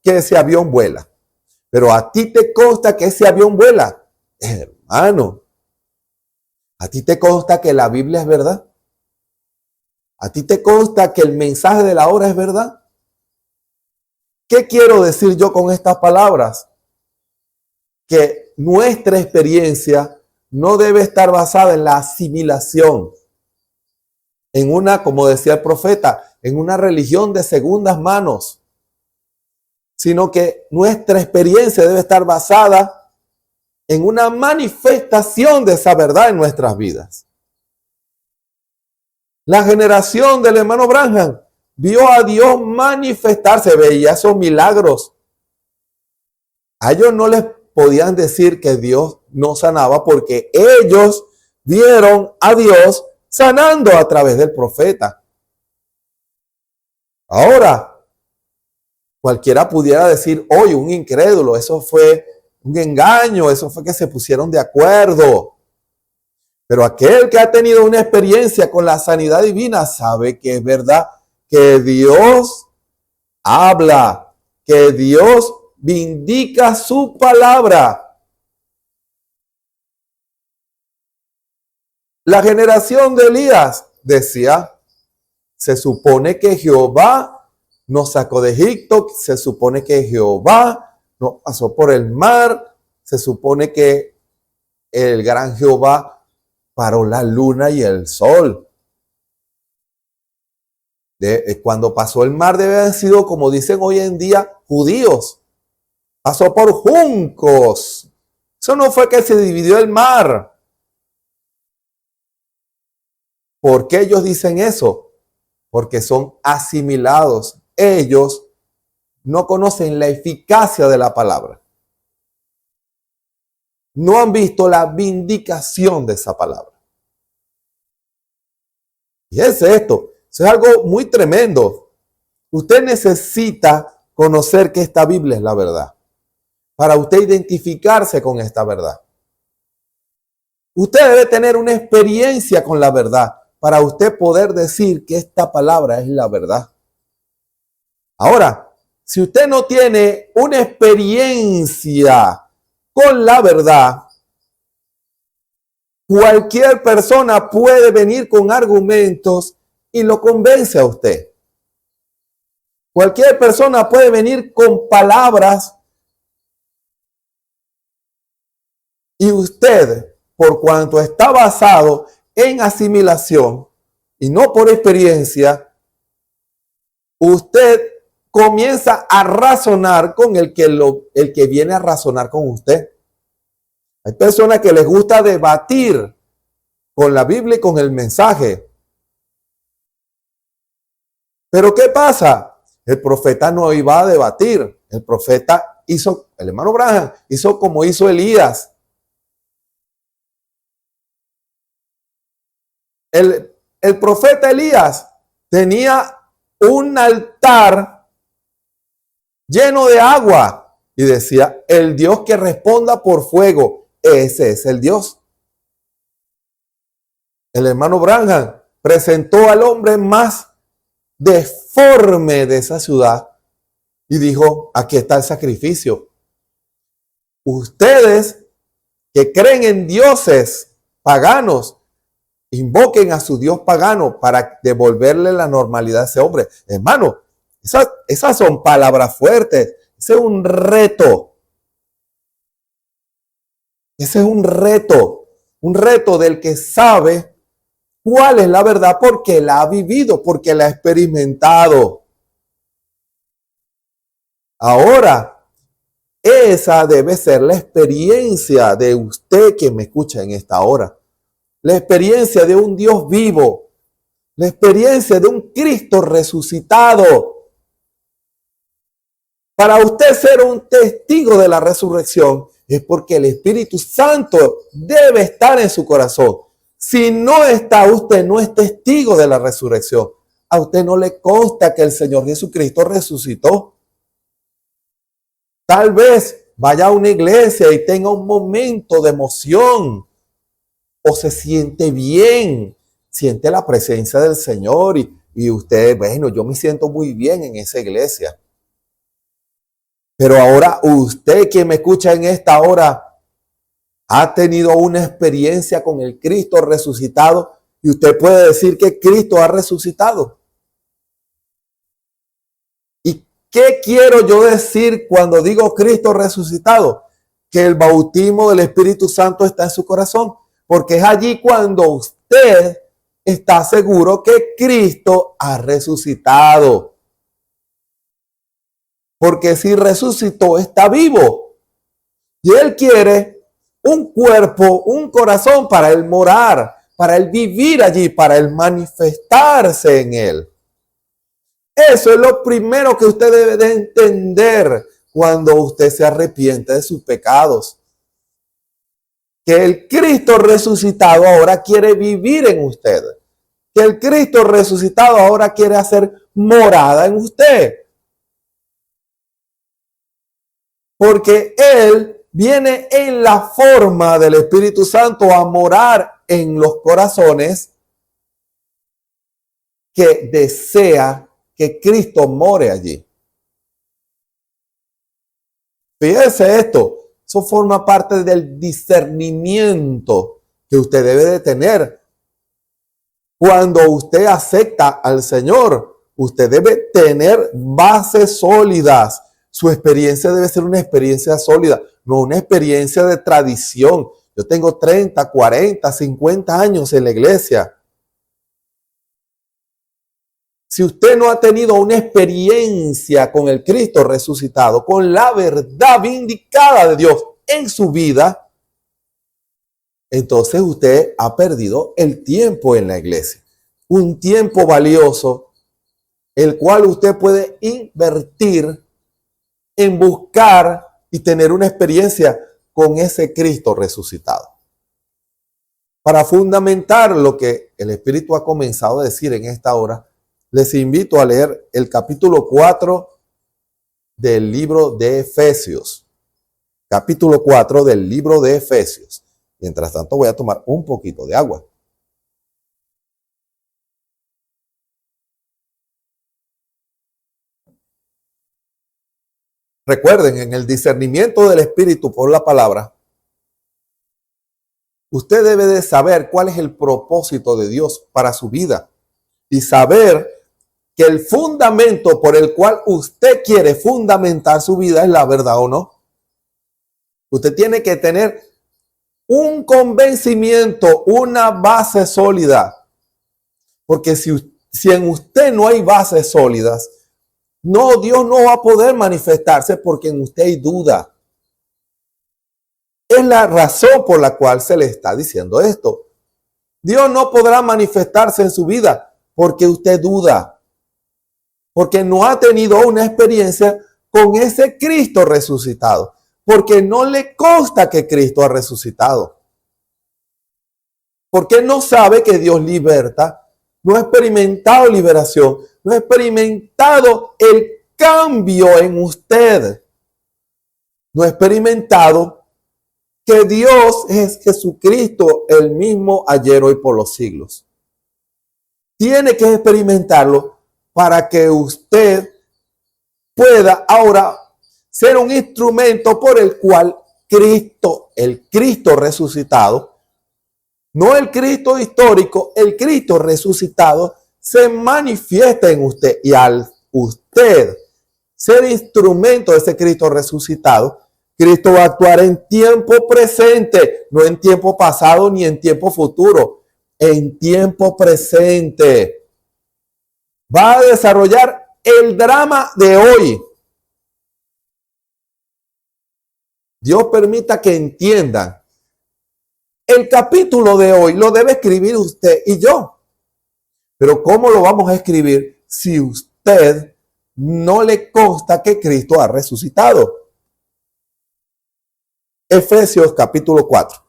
que ese avión vuela. Pero a ti te consta que ese avión vuela. Hermano, ¿a ti te consta que la Biblia es verdad? ¿A ti te consta que el mensaje de la hora es verdad? ¿Qué quiero decir yo con estas palabras? Que nuestra experiencia no debe estar basada en la asimilación, en una, como decía el profeta, en una religión de segundas manos, sino que nuestra experiencia debe estar basada en una manifestación de esa verdad en nuestras vidas. La generación del hermano Branham vio a Dios manifestarse, veía esos milagros. A ellos no les podían decir que Dios no sanaba porque ellos vieron a Dios sanando a través del profeta. Ahora, cualquiera pudiera decir, oye, un incrédulo, eso fue un engaño, eso fue que se pusieron de acuerdo. Pero aquel que ha tenido una experiencia con la sanidad divina sabe que es verdad, que Dios habla, que Dios vindica su palabra. La generación de Elías decía, se supone que Jehová nos sacó de Egipto, se supone que Jehová nos pasó por el mar, se supone que el gran Jehová paró la luna y el sol. Cuando pasó el mar debe haber sido, como dicen hoy en día, judíos. Pasó por juncos. Eso no fue que se dividió el mar. ¿Por qué ellos dicen eso? Porque son asimilados. Ellos no conocen la eficacia de la palabra. No han visto la vindicación de esa palabra. Y es esto. Eso es algo muy tremendo. Usted necesita conocer que esta Biblia es la verdad, para usted identificarse con esta verdad. Usted debe tener una experiencia con la verdad, para usted poder decir que esta palabra es la verdad. Ahora, si usted no tiene una experiencia con la verdad, cualquier persona puede venir con argumentos y lo convence a usted. Cualquier persona puede venir con palabras y usted, por cuanto está basado en asimilación y no por experiencia, usted comienza a razonar con el que viene a razonar con usted. Hay personas que les gusta debatir con la Biblia y con el mensaje. Pero ¿qué pasa? El profeta no iba a debatir. El profeta hizo, el hermano Branham hizo como hizo Elías. El profeta Elías tenía un altar lleno de agua y decía, el Dios que responda por fuego, ese es el Dios. El hermano Branham presentó al hombre más deforme de esa ciudad y dijo, aquí está el sacrificio. Ustedes que creen en dioses paganos, invoquen a su Dios pagano para devolverle la normalidad a ese hombre. Hermano, esas son palabras fuertes. Ese es un reto. Ese es un reto del que sabe cuál es la verdad porque la ha vivido, porque la ha experimentado. Ahora, esa debe ser la experiencia de usted que me escucha en esta hora. La experiencia de un Dios vivo. La experiencia de un Cristo resucitado. Para usted ser un testigo de la resurrección es porque el Espíritu Santo debe estar en su corazón. Si no está, usted no es testigo de la resurrección. A usted no le consta que el Señor Jesucristo resucitó. Tal vez vaya a una iglesia y tenga un momento de emoción o se siente bien, siente la presencia del Señor y usted, bueno, yo me siento muy bien en esa iglesia. Pero ahora usted que me escucha en esta hora ha tenido una experiencia con el Cristo resucitado y usted puede decir que Cristo ha resucitado. ¿Y qué quiero yo decir cuando digo Cristo resucitado? Que el bautismo del Espíritu Santo está en su corazón, porque es allí cuando usted está seguro que Cristo ha resucitado. Porque si resucitó, está vivo. Y Él quiere un cuerpo, un corazón para Él morar, para Él vivir allí, para Él manifestarse en Él. Eso es lo primero que usted debe de entender cuando usted se arrepiente de sus pecados. Que el Cristo resucitado ahora quiere vivir en usted. Que el Cristo resucitado ahora quiere hacer morada en usted. Porque Él viene en la forma del Espíritu Santo a morar en los corazones que desea que Cristo more allí. Fíjese esto. Eso forma parte del discernimiento que usted debe de tener. Cuando usted acepta al Señor, usted debe tener bases sólidas. Su experiencia debe ser una experiencia sólida, no una experiencia de tradición. Yo tengo 30, 40, 50 años en la iglesia. Si usted no ha tenido una experiencia con el Cristo resucitado, con la verdad vindicada de Dios en su vida, entonces usted ha perdido el tiempo en la iglesia. Un tiempo valioso, el cual usted puede invertir en buscar y tener una experiencia con ese Cristo resucitado. Para fundamentar lo que el Espíritu ha comenzado a decir en esta hora, les invito a leer el capítulo 4 del libro de Efesios. Capítulo 4 del libro de Efesios. Mientras tanto voy a tomar un poquito de agua. Recuerden, en el discernimiento del Espíritu por la palabra, usted debe de saber cuál es el propósito de Dios para su vida y saber que el fundamento por el cual usted quiere fundamentar su vida es la verdad o no. Usted tiene que tener un convencimiento, una base sólida. Porque si en usted no hay bases sólidas, no, Dios no va a poder manifestarse porque en usted hay duda. Es la razón por la cual se le está diciendo esto. Dios no podrá manifestarse en su vida porque usted duda. Porque no ha tenido una experiencia con ese Cristo resucitado. Porque no le consta que Cristo ha resucitado. Porque no sabe que Dios liberta. No ha experimentado liberación. No ha experimentado el cambio en usted. No ha experimentado que Dios es Jesucristo, el mismo ayer, hoy, por los siglos. Tiene que experimentarlo para que usted pueda ahora ser un instrumento por el cual Cristo, el Cristo resucitado, no el Cristo histórico, el Cristo resucitado, se manifiesta en usted. Y al usted ser instrumento de ese Cristo resucitado, Cristo va a actuar en tiempo presente, no en tiempo pasado ni en tiempo futuro, en tiempo presente. Va a desarrollar el drama de hoy. Dios permita que entiendan. El capítulo de hoy lo debe escribir usted y yo. Pero ¿cómo lo vamos a escribir si usted no le consta que Cristo ha resucitado? Efesios capítulo 4.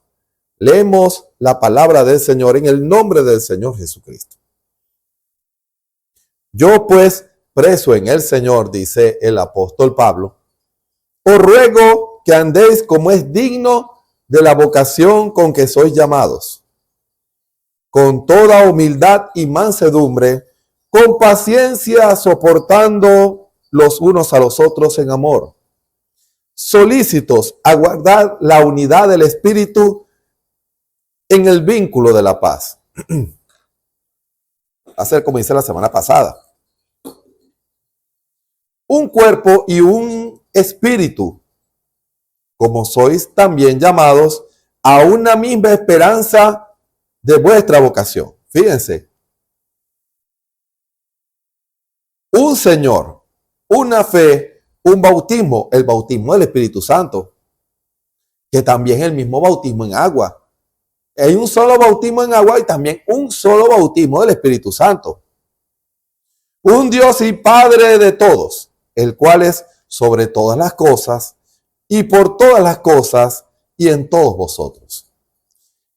Leemos la palabra del Señor en el nombre del Señor Jesucristo. Yo pues, preso en el Señor, dice el apóstol Pablo, os ruego que andéis como es digno de la vocación con que sois llamados, con toda humildad y mansedumbre, con paciencia soportando los unos a los otros en amor, solícitos a guardar la unidad del Espíritu en el vínculo de la paz. Hacer como hice la semana pasada. Un cuerpo y un espíritu, como sois también llamados a una misma esperanza de vuestra vocación. Fíjense. Un Señor, una fe, un bautismo, el bautismo del Espíritu Santo, que también es el mismo bautismo en agua. Hay un solo bautismo en agua y también un solo bautismo del Espíritu Santo. Un Dios y Padre de todos, el cual es sobre todas las cosas y por todas las cosas y en todos vosotros.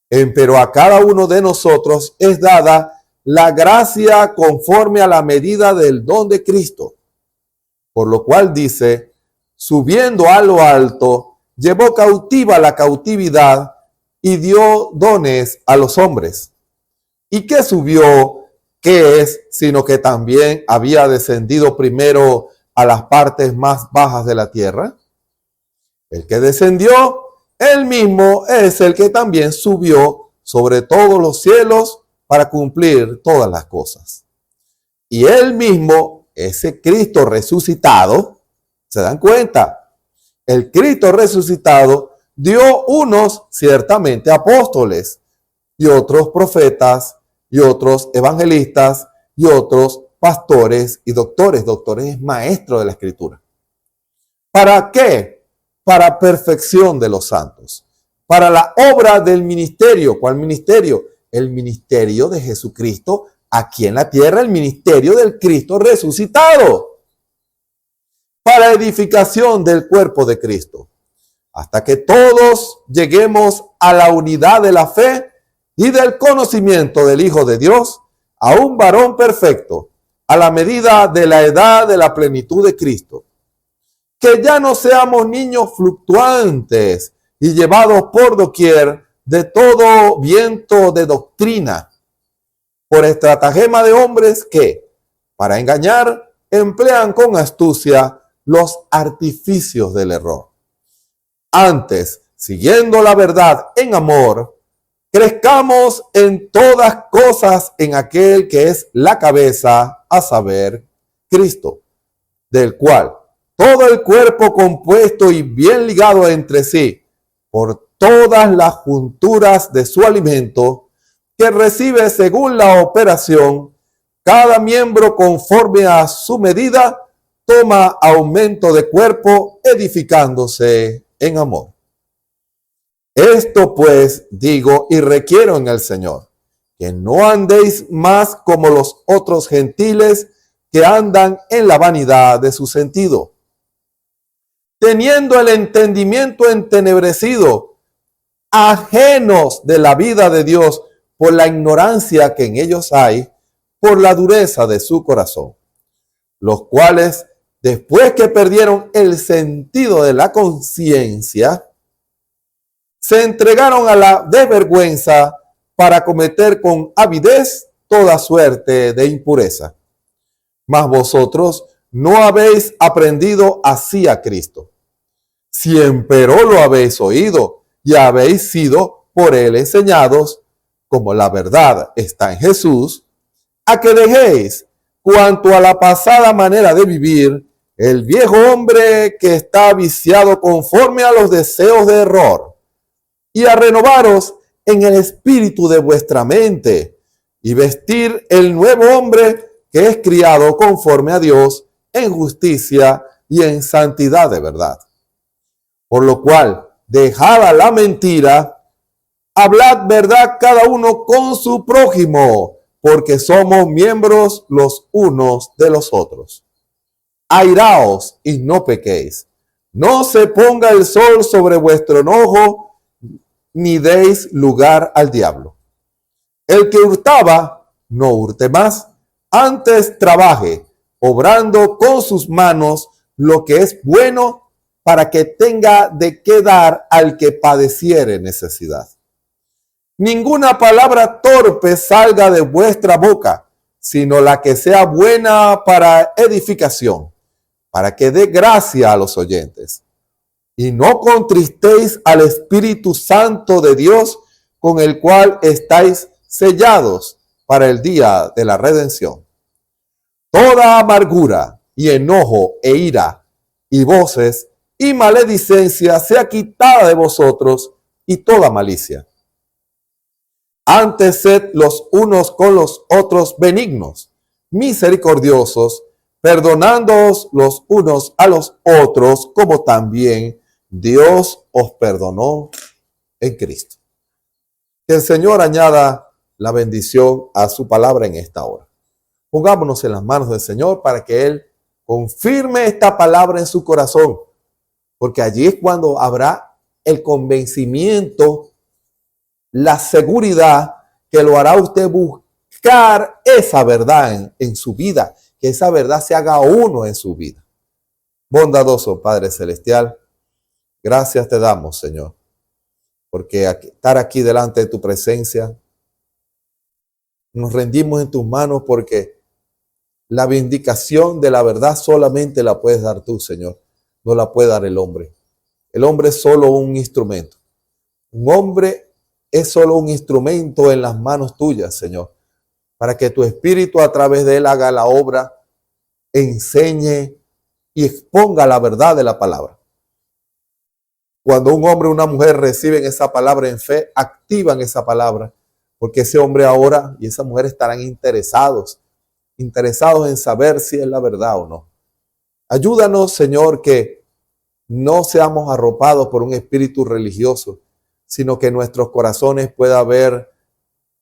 Pero a cada uno de nosotros es dada la gracia conforme a la medida del don de Cristo. Por lo cual dice, subiendo a lo alto, llevó cautiva la cautividad y dio dones a los hombres. ¿Y qué subió? ¿Qué es? Sino que también había descendido primero a las partes más bajas de la tierra. El que descendió, él mismo es el que también subió sobre todos los cielos para cumplir todas las cosas. Y él mismo, ese Cristo resucitado, ¿se dan cuenta? El Cristo resucitado dio unos ciertamente apóstoles y otros profetas y otros evangelistas y otros pastores y doctores. Doctores es maestro de la Escritura. ¿Para qué? Para perfección de los santos. Para la obra del ministerio. ¿Cuál ministerio? El ministerio de Jesucristo aquí en la tierra, el ministerio del Cristo resucitado. Para edificación del cuerpo de Cristo. Hasta que todos lleguemos a la unidad de la fe y del conocimiento del Hijo de Dios, a un varón perfecto, a la medida de la edad de la plenitud de Cristo. Que ya no seamos niños fluctuantes y llevados por doquier de todo viento de doctrina, por estratagema de hombres que, para engañar, emplean con astucia los artificios del error. Antes, siguiendo la verdad en amor, crezcamos en todas cosas en aquel que es la cabeza, a saber, Cristo, del cual todo el cuerpo compuesto y bien ligado entre sí, por todas las junturas de su alimento, que recibe según la operación, cada miembro conforme a su medida, toma aumento de cuerpo, edificándose en amor. Esto pues digo y requiero en el Señor, que no andéis más como los otros gentiles que andan en la vanidad de su sentido, teniendo el entendimiento entenebrecido, ajenos de la vida de Dios por la ignorancia que en ellos hay, por la dureza de su corazón, los cuales, después que perdieron el sentido de la conciencia, se entregaron a la desvergüenza para cometer con avidez toda suerte de impureza. Mas vosotros no habéis aprendido así a Cristo. Si empero lo habéis oído y habéis sido por él enseñados, como la verdad está en Jesús, a que dejéis, cuanto a la pasada manera de vivir, el viejo hombre que está viciado conforme a los deseos de error, y a renovaros en el espíritu de vuestra mente, y vestir el nuevo hombre que es criado conforme a Dios en justicia y en santidad de verdad. Por lo cual, dejada la mentira, hablad verdad cada uno con su prójimo, porque somos miembros los unos de los otros. Airaos y no pequéis. No se ponga el sol sobre vuestro enojo, ni deis lugar al diablo. El que hurtaba, no hurte más, antes trabaje, obrando con sus manos lo que es bueno, para que tenga de qué dar al que padeciere necesidad. Ninguna palabra torpe salga de vuestra boca, sino la que sea buena para edificación, para que dé gracia a los oyentes. Y no contristéis al Espíritu Santo de Dios, con el cual estáis sellados para el día de la redención. Toda amargura y enojo e ira y voces y maledicencia sea quitada de vosotros, y toda malicia. Antes sed los unos con los otros benignos, misericordiosos, perdonándoos los unos a los otros, como también Dios os perdonó en Cristo. Que el Señor añada la bendición a su palabra en esta hora. Pongámonos en las manos del Señor para que Él confirme esta palabra en su corazón, porque allí es cuando habrá el convencimiento, la seguridad que lo hará usted buscar esa verdad en su vida, que esa verdad se haga uno en su vida. Bondadoso Padre Celestial, gracias te damos, Señor, porque estar aquí delante de tu presencia, nos rendimos en tus manos porque la vindicación de la verdad solamente la puedes dar tú, Señor. No la puede dar el hombre. El hombre es solo un instrumento. Un hombre es solo un instrumento en las manos tuyas, Señor, para que tu Espíritu a través de él haga la obra, enseñe y exponga la verdad de la palabra. Cuando un hombre o una mujer reciben esa palabra en fe, activan esa palabra, porque ese hombre ahora y esa mujer estarán interesados en saber si es la verdad o no. Ayúdanos, Señor, que no seamos arropados por un espíritu religioso, sino que en nuestros corazones pueda haber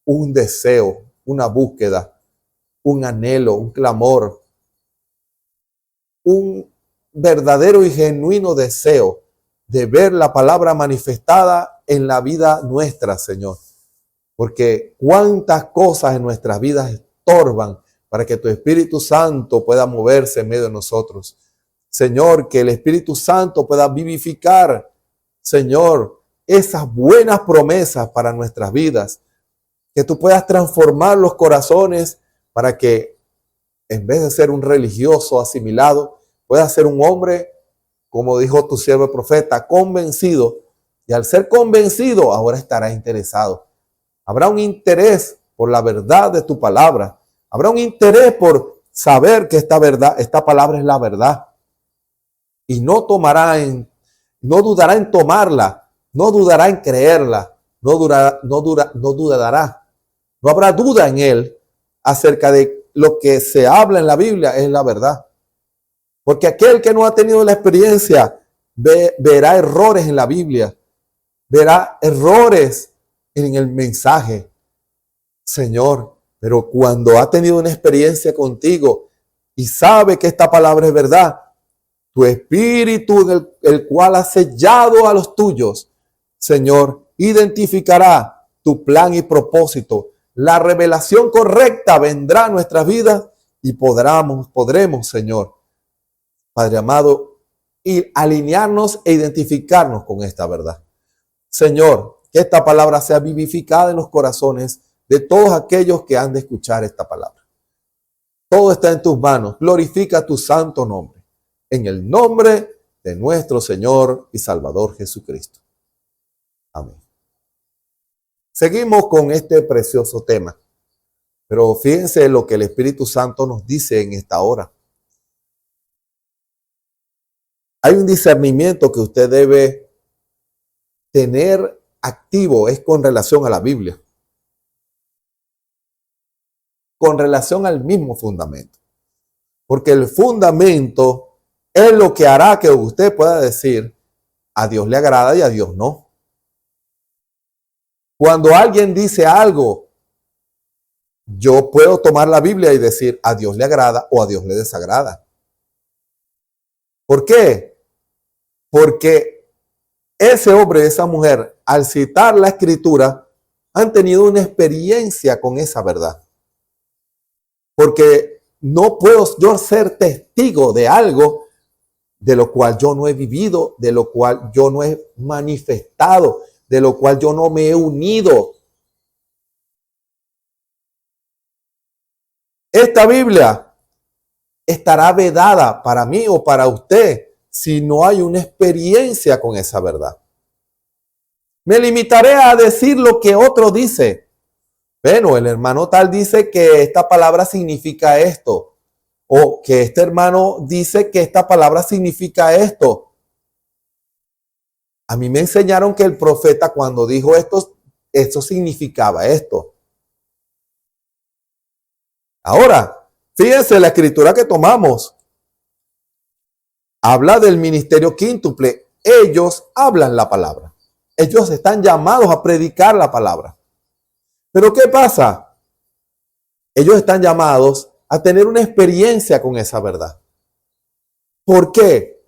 un deseo, una búsqueda, un anhelo, un clamor, un verdadero y genuino deseo de ver la palabra manifestada en la vida nuestra, Señor. Porque cuántas cosas en nuestras vidas estorban para que tu Espíritu Santo pueda moverse en medio de nosotros. Señor, que el Espíritu Santo pueda vivificar, Señor, esas buenas promesas para nuestras vidas. Que tú puedas transformar los corazones para que en vez de ser un religioso asimilado, pueda ser un hombre, como dijo tu siervo el profeta, convencido. Y al ser convencido, ahora estará interesado. Habrá un interés por la verdad de tu palabra. Habrá un interés por saber que esta verdad, esta palabra es la verdad. Y no dudará en tomarla, no dudará en creerla, no dudará. No habrá duda en él acerca de lo que se habla en la Biblia es la verdad. Porque aquel que no ha tenido la experiencia verá errores en la Biblia, verá errores en el mensaje. Señor, pero cuando ha tenido una experiencia contigo y sabe que esta palabra es verdad, tu Espíritu, el cual ha sellado a los tuyos, Señor, identificará tu plan y propósito. La revelación correcta vendrá a nuestras vidas y podremos, Señor, Padre amado, y alinearnos e identificarnos con esta verdad. Señor, que esta palabra sea vivificada en los corazones de todos aquellos que han de escuchar esta palabra. Todo está en tus manos. Glorifica tu santo nombre. En el nombre de nuestro Señor y Salvador Jesucristo. Amén. Seguimos con este precioso tema. Pero fíjense lo que el Espíritu Santo nos dice en esta hora. Hay un discernimiento que usted debe tener activo, es con relación a la Biblia. Con relación al mismo fundamento. Porque el fundamento es lo que hará que usted pueda decir a Dios le agrada y a Dios no. Cuando alguien dice algo, yo puedo tomar la Biblia y decir a Dios le agrada o a Dios le desagrada. ¿Por qué? Porque ese hombre, esa mujer, al citar la Escritura, han tenido una experiencia con esa verdad. Porque no puedo yo ser testigo de algo de lo cual yo no he vivido, de lo cual yo no he manifestado, de lo cual yo no me he unido. Esta Biblia estará vedada para mí o para usted si no hay una experiencia con esa verdad. Me limitaré a decir lo que otro dice. Bueno, el hermano tal dice que esta palabra significa esto. O que este hermano dice que esta palabra significa esto. A mí me enseñaron que el profeta cuando dijo esto significaba esto. Ahora, Fíjense, la escritura que tomamos habla del ministerio quíntuple. Ellos hablan la palabra. Ellos están llamados a predicar la palabra. Pero ¿qué pasa? Ellos están llamados a tener una experiencia con esa verdad. ¿Por qué?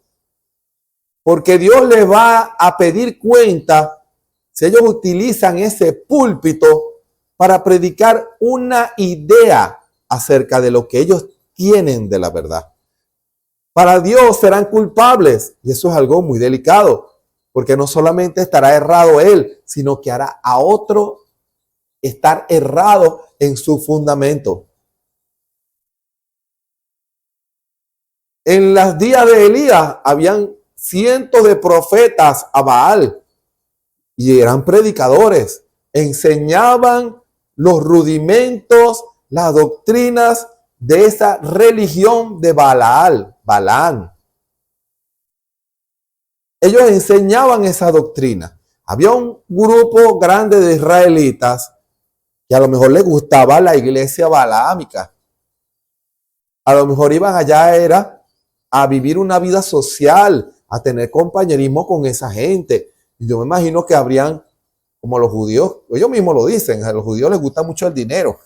Porque Dios les va a pedir cuenta si ellos utilizan ese púlpito para predicar una idea acerca de lo que ellos tienen de la verdad. Para Dios serán culpables, y eso es algo muy delicado, porque no solamente estará errado él, sino que hará a otro estar errado en su fundamento. En los días de Elías habían cientos de profetas a Baal y eran predicadores, enseñaban los rudimentos, las doctrinas de esa religión de Balaam. Ellos enseñaban esa doctrina. Había un grupo grande de israelitas que a lo mejor les gustaba la iglesia balaámica. A lo mejor iban allá era a vivir una vida social, a tener compañerismo con esa gente. Y yo me imagino que habrían, como los judíos, ellos mismos lo dicen, a los judíos les gusta mucho el dinero.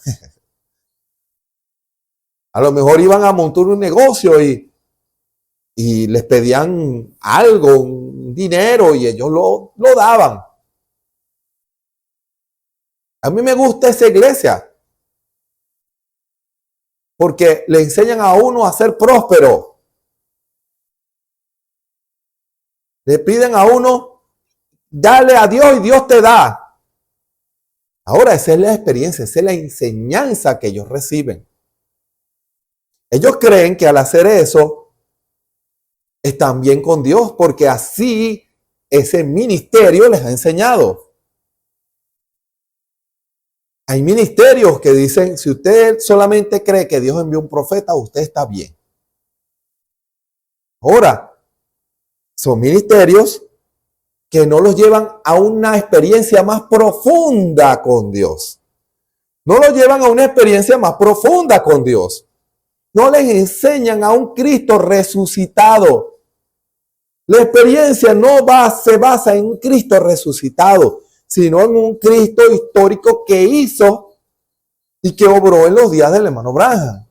A lo mejor iban a montar un negocio y les pedían algo, un dinero, y ellos lo daban. A mí me gusta esa iglesia porque le enseñan a uno a ser próspero. Le piden a uno, dale a Dios y Dios te da. Ahora, esa es la experiencia, esa es la enseñanza que ellos reciben. Ellos creen que al hacer eso están bien con Dios porque así ese ministerio les ha enseñado. Hay ministerios que dicen, si usted solamente cree que Dios envió un profeta, usted está bien. Ahora, son ministerios que no los llevan a una experiencia más profunda con Dios. No los llevan a una experiencia más profunda con Dios. No les enseñan a un Cristo resucitado. La experiencia no se basa en un Cristo resucitado, sino en un Cristo histórico que hizo y que obró en los días del hermano Branham.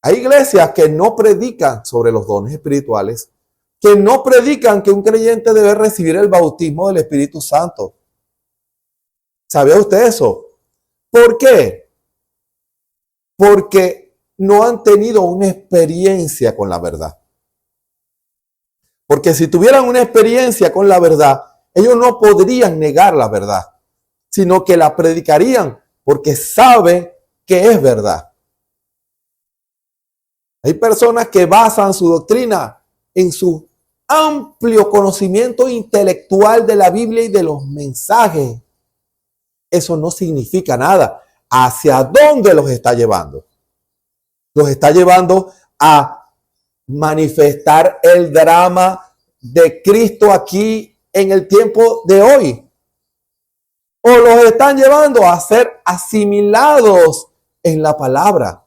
Hay iglesias que no predican sobre los dones espirituales, que no predican que un creyente debe recibir el bautismo del Espíritu Santo. ¿Sabía usted eso? ¿Por qué? Porque no han tenido una experiencia con la verdad. Porque si tuvieran una experiencia con la verdad, ellos no podrían negar la verdad, sino que la predicarían porque saben que es verdad. Hay personas que basan su doctrina en su amplio conocimiento intelectual de la Biblia y de los mensajes. Eso no significa nada. ¿Hacia dónde los está llevando? Los está llevando a manifestar el drama de Cristo aquí en el tiempo de hoy. O los están llevando a ser asimilados en la palabra.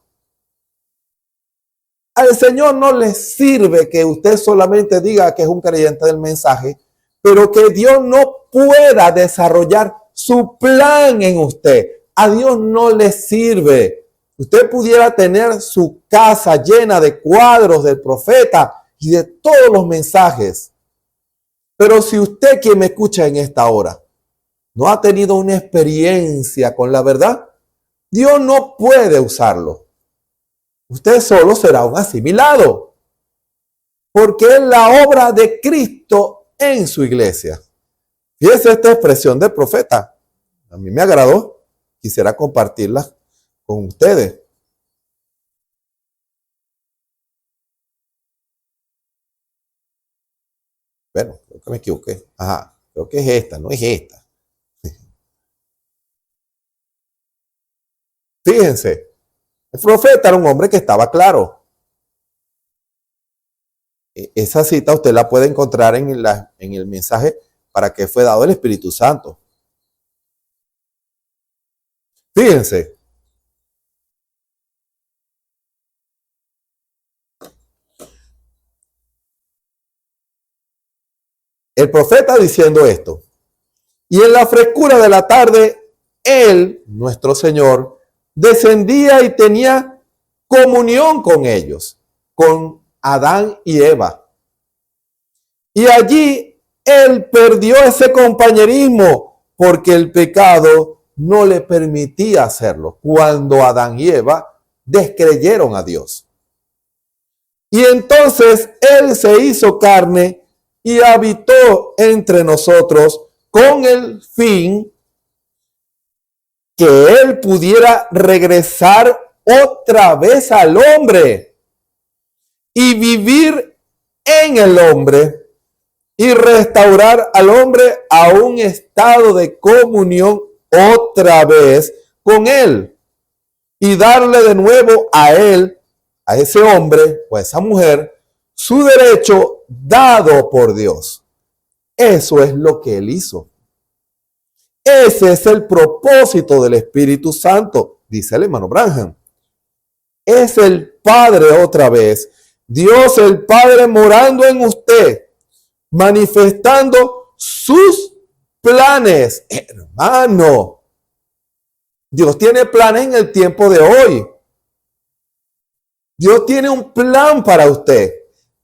Al Señor no le sirve que usted solamente diga que es un creyente del mensaje, pero que Dios no pueda desarrollar su plan en usted. A Dios no le sirve. Usted pudiera tener su casa llena de cuadros del profeta y de todos los mensajes. Pero si usted, quien me escucha en esta hora, no ha tenido una experiencia con la verdad, Dios no puede usarlo. Usted solo será un asimilado, porque es la obra de Cristo en su iglesia. Fíjese esta expresión del profeta. A mí me agradó. Quisiera compartirla con ustedes. Bueno, creo que me equivoqué. Ajá, creo que es esta, no es esta. Fíjense. El profeta era un hombre que estaba claro. Esa cita usted la puede encontrar en el mensaje para que fue dado el Espíritu Santo. Fíjense, el profeta diciendo esto. Y en la frescura de la tarde, él, nuestro Señor, descendía y tenía comunión con ellos, con Adán y Eva. Y allí él perdió ese compañerismo porque el pecado no le permitía hacerlo cuando Adán y Eva descreyeron a Dios. Y entonces él se hizo carne y habitó entre nosotros con el fin que él pudiera regresar otra vez al hombre y vivir en el hombre y restaurar al hombre a un estado de comunión otra vez con él y darle de nuevo a él, a ese hombre o a esa mujer, su derecho dado por Dios. Eso es lo que él hizo. Ese es el propósito del Espíritu Santo, dice el hermano Branham. Es el Padre otra vez. Dios el Padre morando en usted, manifestando sus planes. Hermano, Dios tiene planes en el tiempo de hoy. Dios tiene un plan para usted.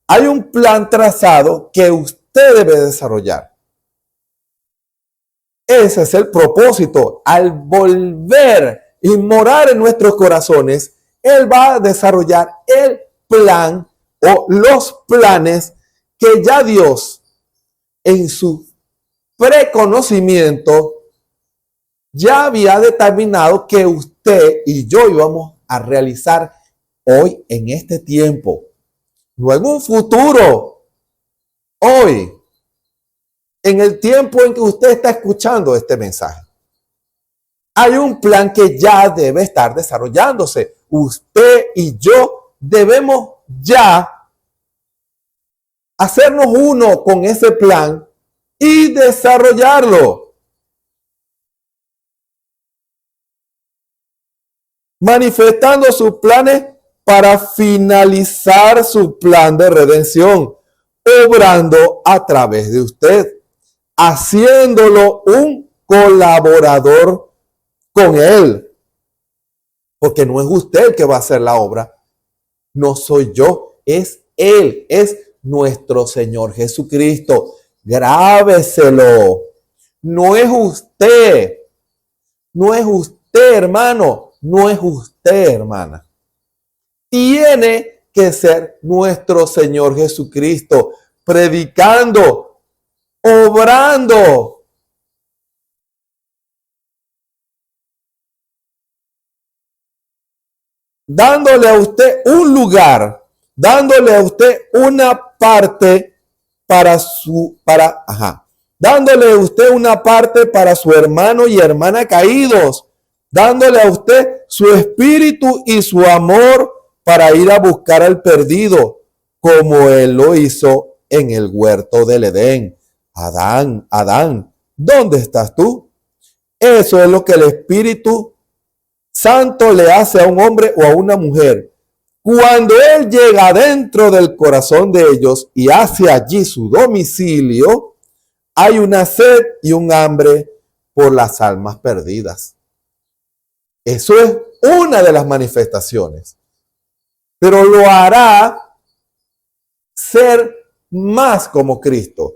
Hay un plan trazado que usted debe desarrollar. Ese es el propósito. Al volver y morar en nuestros corazones, Él va a desarrollar el plan o los planes que ya Dios en su preconocimiento ya había determinado que usted y yo íbamos a realizar hoy en este tiempo. No en un futuro, hoy. En el tiempo en que usted está escuchando este mensaje, hay un plan que ya debe estar desarrollándose. Usted y yo debemos ya hacernos uno con ese plan y desarrollarlo. Manifestando sus planes para finalizar su plan de redención, obrando a través de usted, haciéndolo un colaborador con Él. Porque no es usted el que va a hacer la obra, no soy yo, es Él, es nuestro Señor Jesucristo. Grábeselo. No es usted, no es usted, hermano, no es usted, hermana. Tiene que ser nuestro Señor Jesucristo, predicando, obrando. Dándole a usted un lugar, dándole a usted una parte dándole a usted una parte para su hermano y hermana caídos, dándole a usted su espíritu y su amor para ir a buscar al perdido, como Él lo hizo en el huerto del Edén. Adán, Adán, ¿dónde estás tú? Eso es lo que el Espíritu Santo le hace a un hombre o a una mujer. Cuando Él llega dentro del corazón de ellos y hace allí su domicilio, hay una sed y un hambre por las almas perdidas. Eso es una de las manifestaciones. Pero lo hará ser más como Cristo.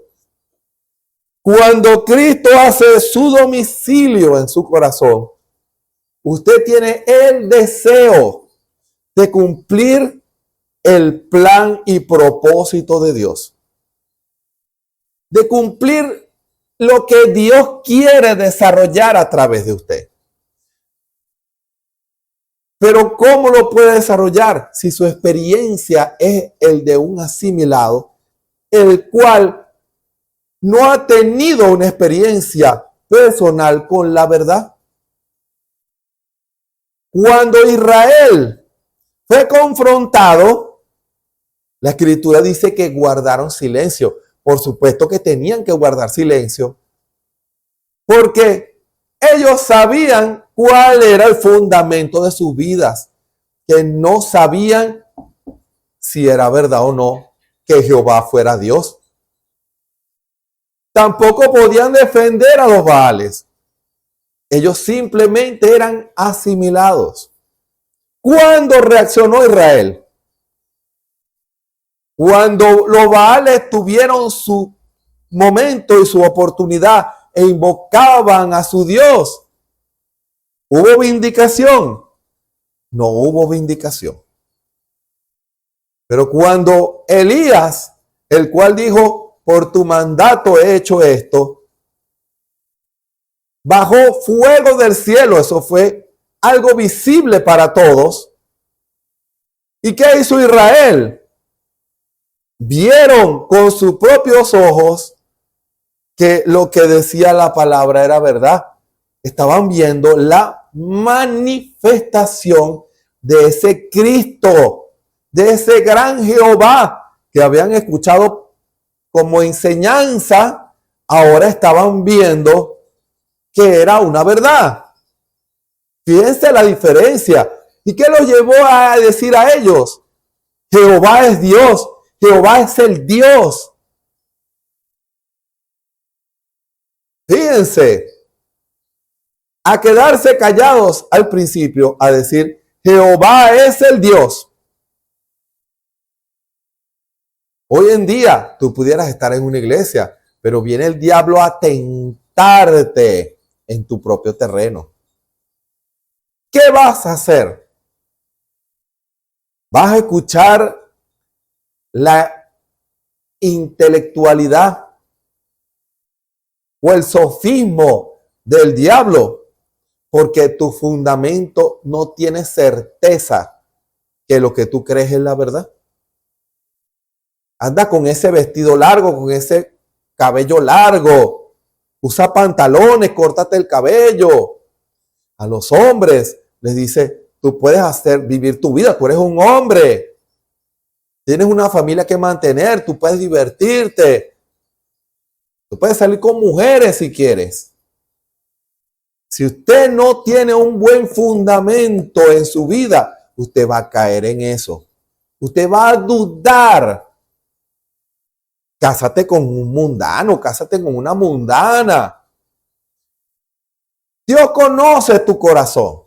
Cuando Cristo hace su domicilio en su corazón, usted tiene el deseo de cumplir el plan y propósito de Dios. De cumplir lo que Dios quiere desarrollar a través de usted. Pero ¿cómo lo puede desarrollar si su experiencia es el de un asimilado, el cual no ha tenido una experiencia personal con la verdad? Cuando Israel fue confrontado, la Escritura dice que guardaron silencio. Por supuesto que tenían que guardar silencio, porque ellos sabían cuál era el fundamento de sus vidas, que no sabían si era verdad o no que Jehová fuera Dios. Tampoco podían defender a los Baales. Ellos simplemente eran asimilados. ¿Cuándo reaccionó Israel? Cuando los Baales tuvieron su momento y su oportunidad e invocaban a su Dios. ¿Hubo vindicación? No hubo vindicación. Pero cuando Elías, el cual dijo, por tu mandato he hecho esto, bajó fuego del cielo, eso fue algo visible para todos. ¿Y qué hizo Israel? Vieron con sus propios ojos que lo que decía la palabra era verdad. Estaban viendo la manifestación de ese Cristo, de ese gran Jehová que habían escuchado como enseñanza. Ahora estaban viendo que era una verdad. Fíjense la diferencia. ¿Y qué los llevó a decir a ellos? Jehová es Dios. Jehová es el Dios. Fíjense, a quedarse callados al principio, a decir, Jehová es el Dios. Hoy en día tú pudieras estar en una iglesia, pero viene el diablo a tentarte en tu propio terreno. ¿Qué vas a hacer? ¿Vas a escuchar la intelectualidad o el sofismo del diablo? Porque tu fundamento no tiene certeza que lo que tú crees es la verdad. Anda con ese vestido largo, con ese cabello largo. Usa pantalones, córtate el cabello. A los hombres les dice, tú puedes vivir tu vida, tú eres un hombre. Tienes una familia que mantener, tú puedes divertirte. Tú puedes salir con mujeres si quieres. Si usted no tiene un buen fundamento en su vida, usted va a caer en eso. Usted va a dudar. Cásate con un mundano, cásate con una mundana. Dios conoce tu corazón.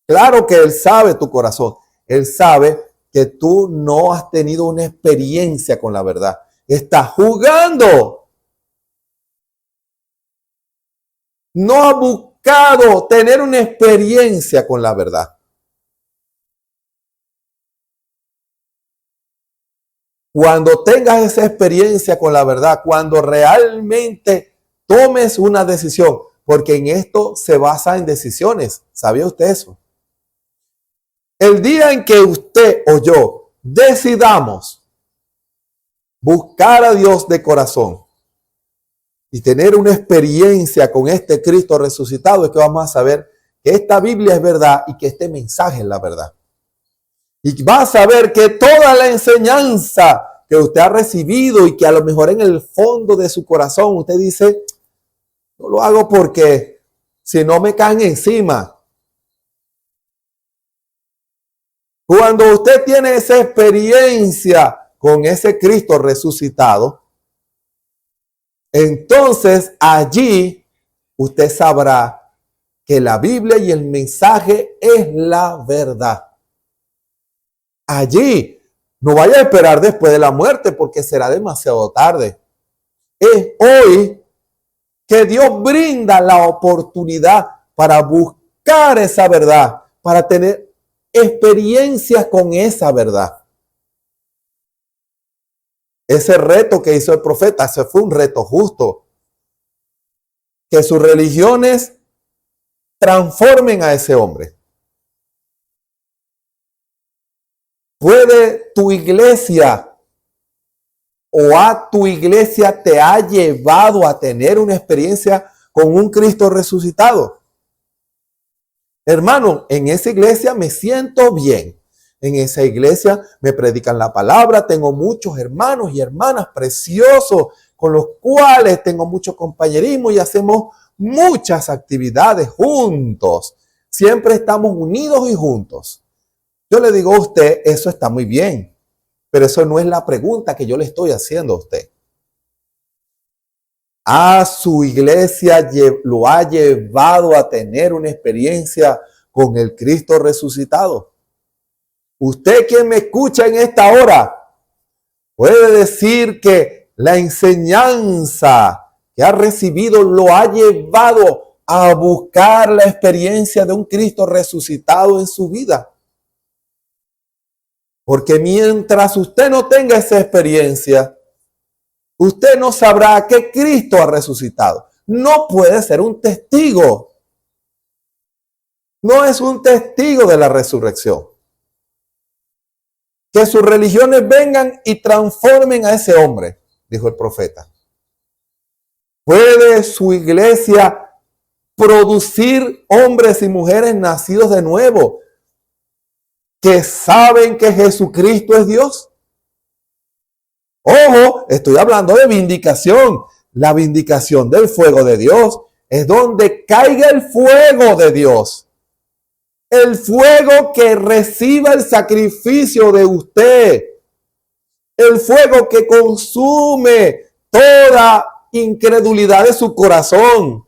Claro que Él sabe tu corazón. Él sabe que tú no has tenido una experiencia con la verdad. Estás jugando. No has buscado tener una experiencia con la verdad. Cuando tengas esa experiencia con la verdad, cuando realmente tomes una decisión, porque en esto se basa en decisiones. ¿Sabía usted eso? El día en que usted o yo decidamos buscar a Dios de corazón y tener una experiencia con este Cristo resucitado, es que vamos a saber que esta Biblia es verdad y que este mensaje es la verdad. Y va a saber que toda la enseñanza que usted ha recibido y que a lo mejor en el fondo de su corazón usted dice, no lo hago porque si no me caen encima. Cuando usted tiene esa experiencia con ese Cristo resucitado, entonces allí usted sabrá que la Biblia y el mensaje es la verdad. Allí no vaya a esperar después de la muerte porque será demasiado tarde. Es hoy que Dios brinda la oportunidad para buscar esa verdad, para tener experiencias con esa verdad. Ese reto que hizo el profeta, ese fue un reto justo. Que sus religiones transformen a ese hombre. ¿Puede tu iglesia o a tu iglesia te ha llevado a tener una experiencia con un Cristo resucitado? Hermano, en esa iglesia me siento bien. En esa iglesia me predican la palabra. Tengo muchos hermanos y hermanas preciosos con los cuales tengo mucho compañerismo y hacemos muchas actividades juntos. Siempre estamos unidos y juntos. Yo le digo a usted, eso está muy bien, pero eso no es la pregunta que yo le estoy haciendo a usted. a su iglesia lo ha llevado a tener una experiencia con el Cristo resucitado. Usted quien me escucha en esta hora puede decir que la enseñanza que ha recibido lo ha llevado a buscar la experiencia de un Cristo resucitado en su vida. Porque mientras usted no tenga esa experiencia, usted no sabrá que Cristo ha resucitado. No puede ser un testigo. No es un testigo de la resurrección. Que sus religiones vengan y transformen a ese hombre, dijo el profeta. ¿Puede su iglesia producir hombres y mujeres nacidos de nuevo que saben que Jesucristo es Dios? Ojo, estoy hablando de vindicación. La vindicación del fuego de Dios es donde caiga el fuego de Dios. El fuego que reciba el sacrificio de usted. El fuego que consume toda incredulidad de su corazón.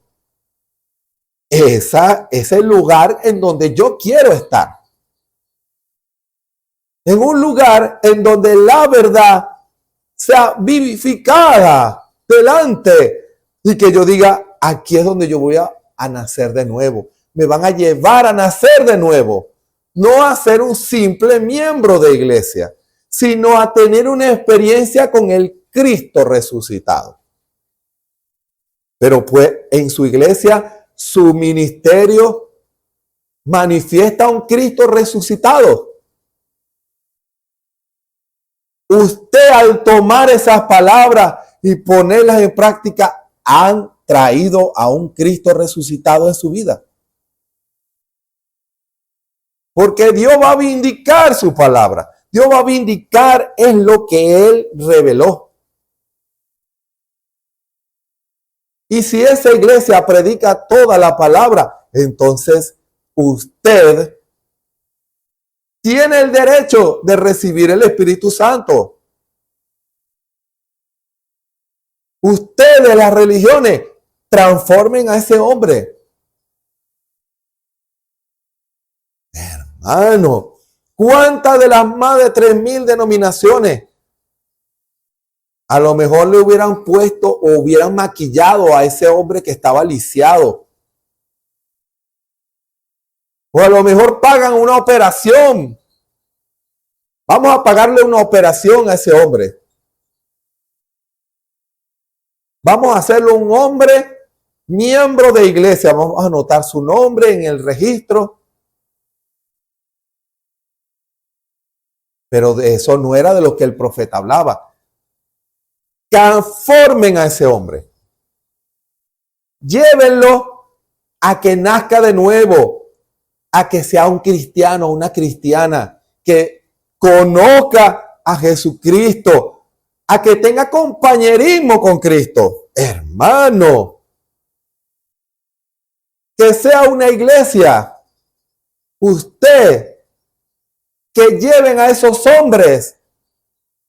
Ese es el lugar en donde yo quiero estar. En un lugar en donde la verdad sea vivificada delante y que yo diga, aquí es donde yo voy a nacer de nuevo. Me van a llevar a nacer de nuevo. No a ser un simple miembro de iglesia, sino a tener una experiencia con el Cristo resucitado. Pero pues en su iglesia, su ministerio manifiesta un Cristo resucitado. Usted al tomar esas palabras y ponerlas en práctica, han traído a un Cristo resucitado en su vida. Porque Dios va a vindicar su palabra. Dios va a vindicar es lo que Él reveló. Y si esa iglesia predica toda la palabra, entonces usted tiene el derecho de recibir el Espíritu Santo. Ustedes, las religiones, transformen a ese hombre. Hermano, ¿cuántas de las más de 3,000 denominaciones a lo mejor le hubieran puesto o hubieran maquillado a ese hombre que estaba lisiado? O a lo mejor pagan una operación. Vamos a pagarle una operación a ese hombre. Vamos a hacerlo un hombre miembro de iglesia. Vamos a anotar su nombre en el registro. Pero de eso no era de lo que el profeta hablaba. Transformen a ese hombre. Llévenlo a que nazca de nuevo, a que sea un cristiano, una cristiana, que conozca a Jesucristo, a que tenga compañerismo con Cristo. Hermano, que sea una iglesia. Usted, que lleven a esos hombres,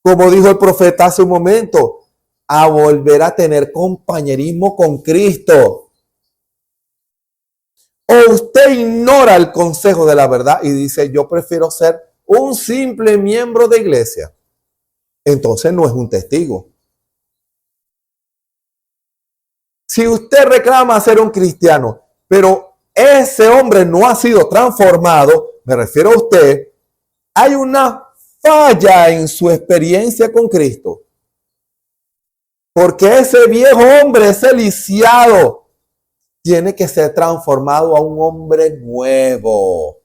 como dijo el profeta hace un momento, a volver a tener compañerismo con Cristo. O usted ignora el consejo de la verdad y dice, yo prefiero ser un simple miembro de iglesia. Entonces no es un testigo. Si usted reclama ser un cristiano, pero ese hombre no ha sido transformado, me refiero a usted, hay una falla en su experiencia con Cristo. Porque ese viejo hombre, ese lisiado, tiene que ser transformado a un hombre nuevo.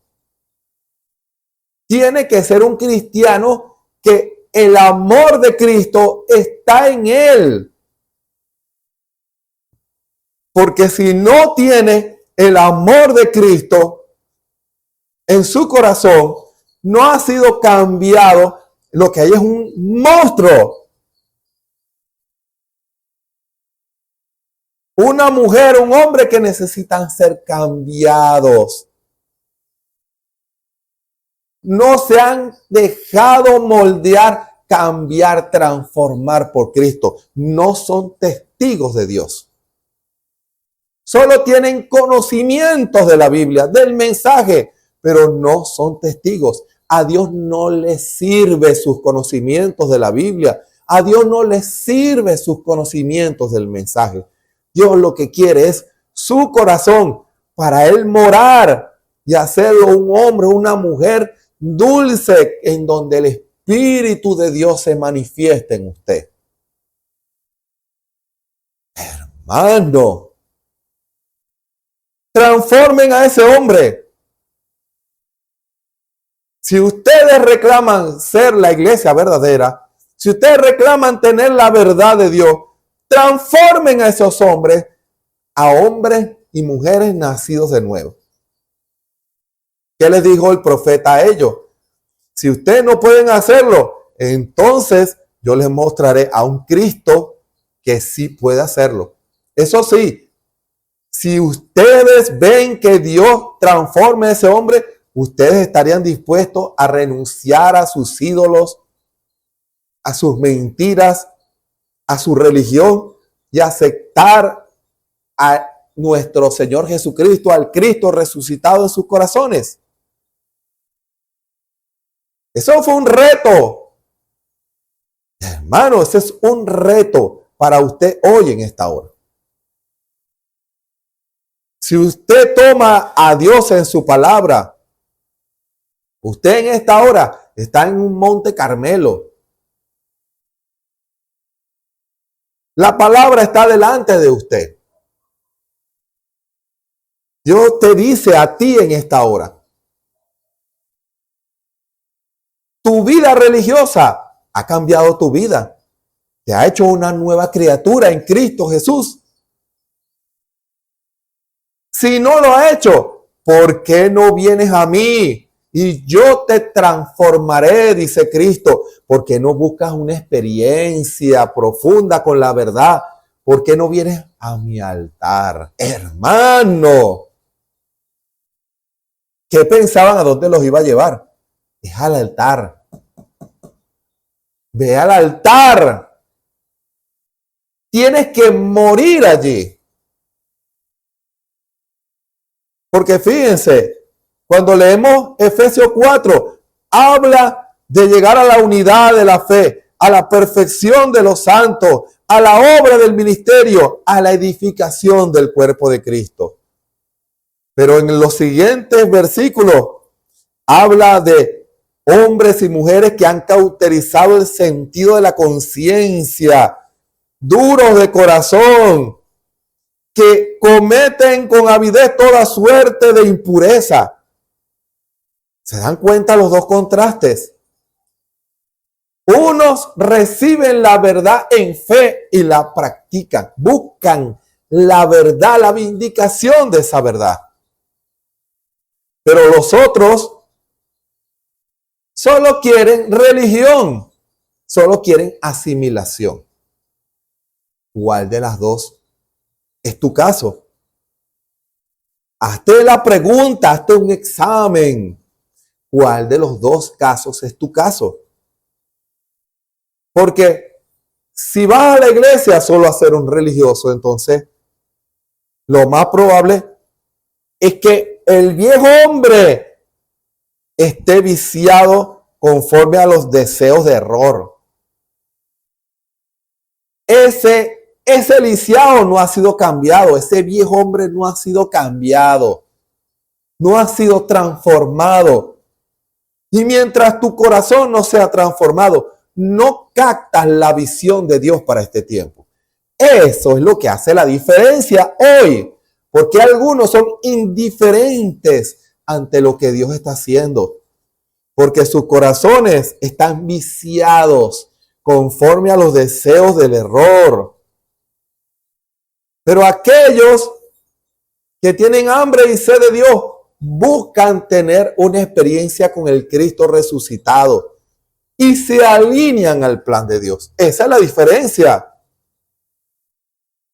Tiene que ser un cristiano que el amor de Cristo está en él. Porque si no tiene el amor de Cristo en su corazón, no ha sido cambiado, lo que hay es un monstruo. Una mujer, un hombre que necesitan ser cambiados. No se han dejado moldear, cambiar, transformar por Cristo. No son testigos testigos de Dios. Solo tienen conocimientos de la Biblia, del mensaje, pero no son testigos. A Dios no le sirve sus conocimientos de la Biblia. A Dios no le sirve sus conocimientos del mensaje. Dios lo que quiere es su corazón para Él morar y hacerlo un hombre, una mujer dulce en donde el Espíritu de Dios se manifieste en usted. Hermano, transformen a ese hombre. Si ustedes reclaman ser la iglesia verdadera, si ustedes reclaman tener la verdad de Dios, transformen a esos hombres a hombres y mujeres nacidos de nuevo. ¿Qué les dijo el profeta a ellos? Si ustedes no pueden hacerlo, entonces yo les mostraré a un Cristo que sí puede hacerlo. Eso sí, si ustedes ven que Dios transforma a ese hombre, ustedes estarían dispuestos a renunciar a sus ídolos, a sus mentiras, a su religión y aceptar a nuestro Señor Jesucristo, al Cristo resucitado en sus corazones. Eso fue un reto. Hermano, ese es un reto para usted hoy en esta hora. Si usted toma a Dios en su palabra, usted en esta hora está en un monte Carmelo. La palabra está delante de usted. Dios te dice a ti en esta hora. Tu vida religiosa ha cambiado tu vida. Te ha hecho una nueva criatura en Cristo Jesús. Si no lo ha hecho, ¿por qué no vienes a mí? Y yo te transformaré, dice Cristo. ¿Por qué no buscas una experiencia profunda con la verdad? ¿Por qué no vienes a mi altar? Hermano, ¿qué pensaban a dónde los iba a llevar? Es al altar. Ve al altar. Tienes que morir allí. Porque fíjense, cuando leemos Efesios 4, habla de llegar a la unidad de la fe, a la perfección de los santos, a la obra del ministerio, a la edificación del cuerpo de Cristo. Pero en los siguientes versículos habla de hombres y mujeres que han cauterizado el sentido de la conciencia, duros de corazón, que cometen con avidez toda suerte de impureza. ¿Se dan cuenta los dos contrastes? Unos reciben la verdad en fe y la practican, buscan la verdad, la vindicación de esa verdad. Pero los otros solo quieren religión, solo quieren asimilación. ¿Cuál de las dos es tu caso? Hazte la pregunta, hazte un examen. ¿Cuál de los dos casos es tu caso? Porque si vas a la iglesia solo a ser un religioso, entonces lo más probable es que el viejo hombre esté viciado conforme a los deseos de error. Ese lisiado no ha sido cambiado, ese viejo hombre no ha sido cambiado, no ha sido transformado. Y mientras tu corazón no sea transformado, no captas la visión de Dios para este tiempo. Eso es lo que hace la diferencia hoy, porque algunos son indiferentes ante lo que Dios está haciendo, porque sus corazones están viciados conforme a los deseos del error. Pero aquellos que tienen hambre y sed de Dios buscan tener una experiencia con el Cristo resucitado y se alinean al plan de Dios. Esa es la diferencia.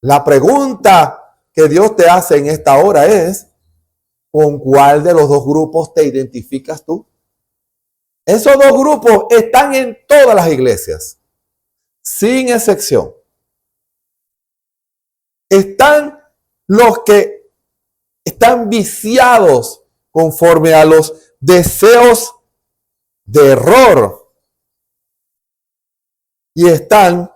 La pregunta que Dios te hace en esta hora es, ¿con cuál de los dos grupos te identificas tú? Esos dos grupos están en todas las iglesias, sin excepción. Están los que están viciados conforme a los deseos de error. Y están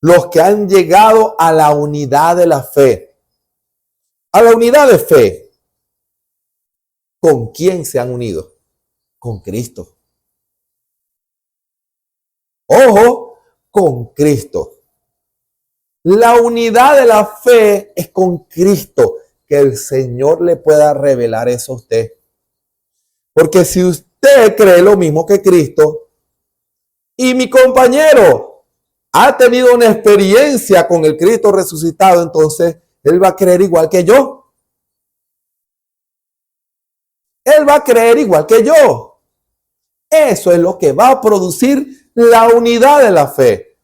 los que han llegado a la unidad de la fe. A la unidad de fe. ¿Con quién se han unido? Con Cristo. Ojo, con Cristo. La unidad de la fe es con Cristo. Que el Señor le pueda revelar eso a usted. Porque si usted cree lo mismo que Cristo y mi compañero ha tenido una experiencia con el Cristo resucitado, entonces él va a creer igual que yo. Él va a creer igual que yo. Eso es lo que va a producir la unidad de la fe.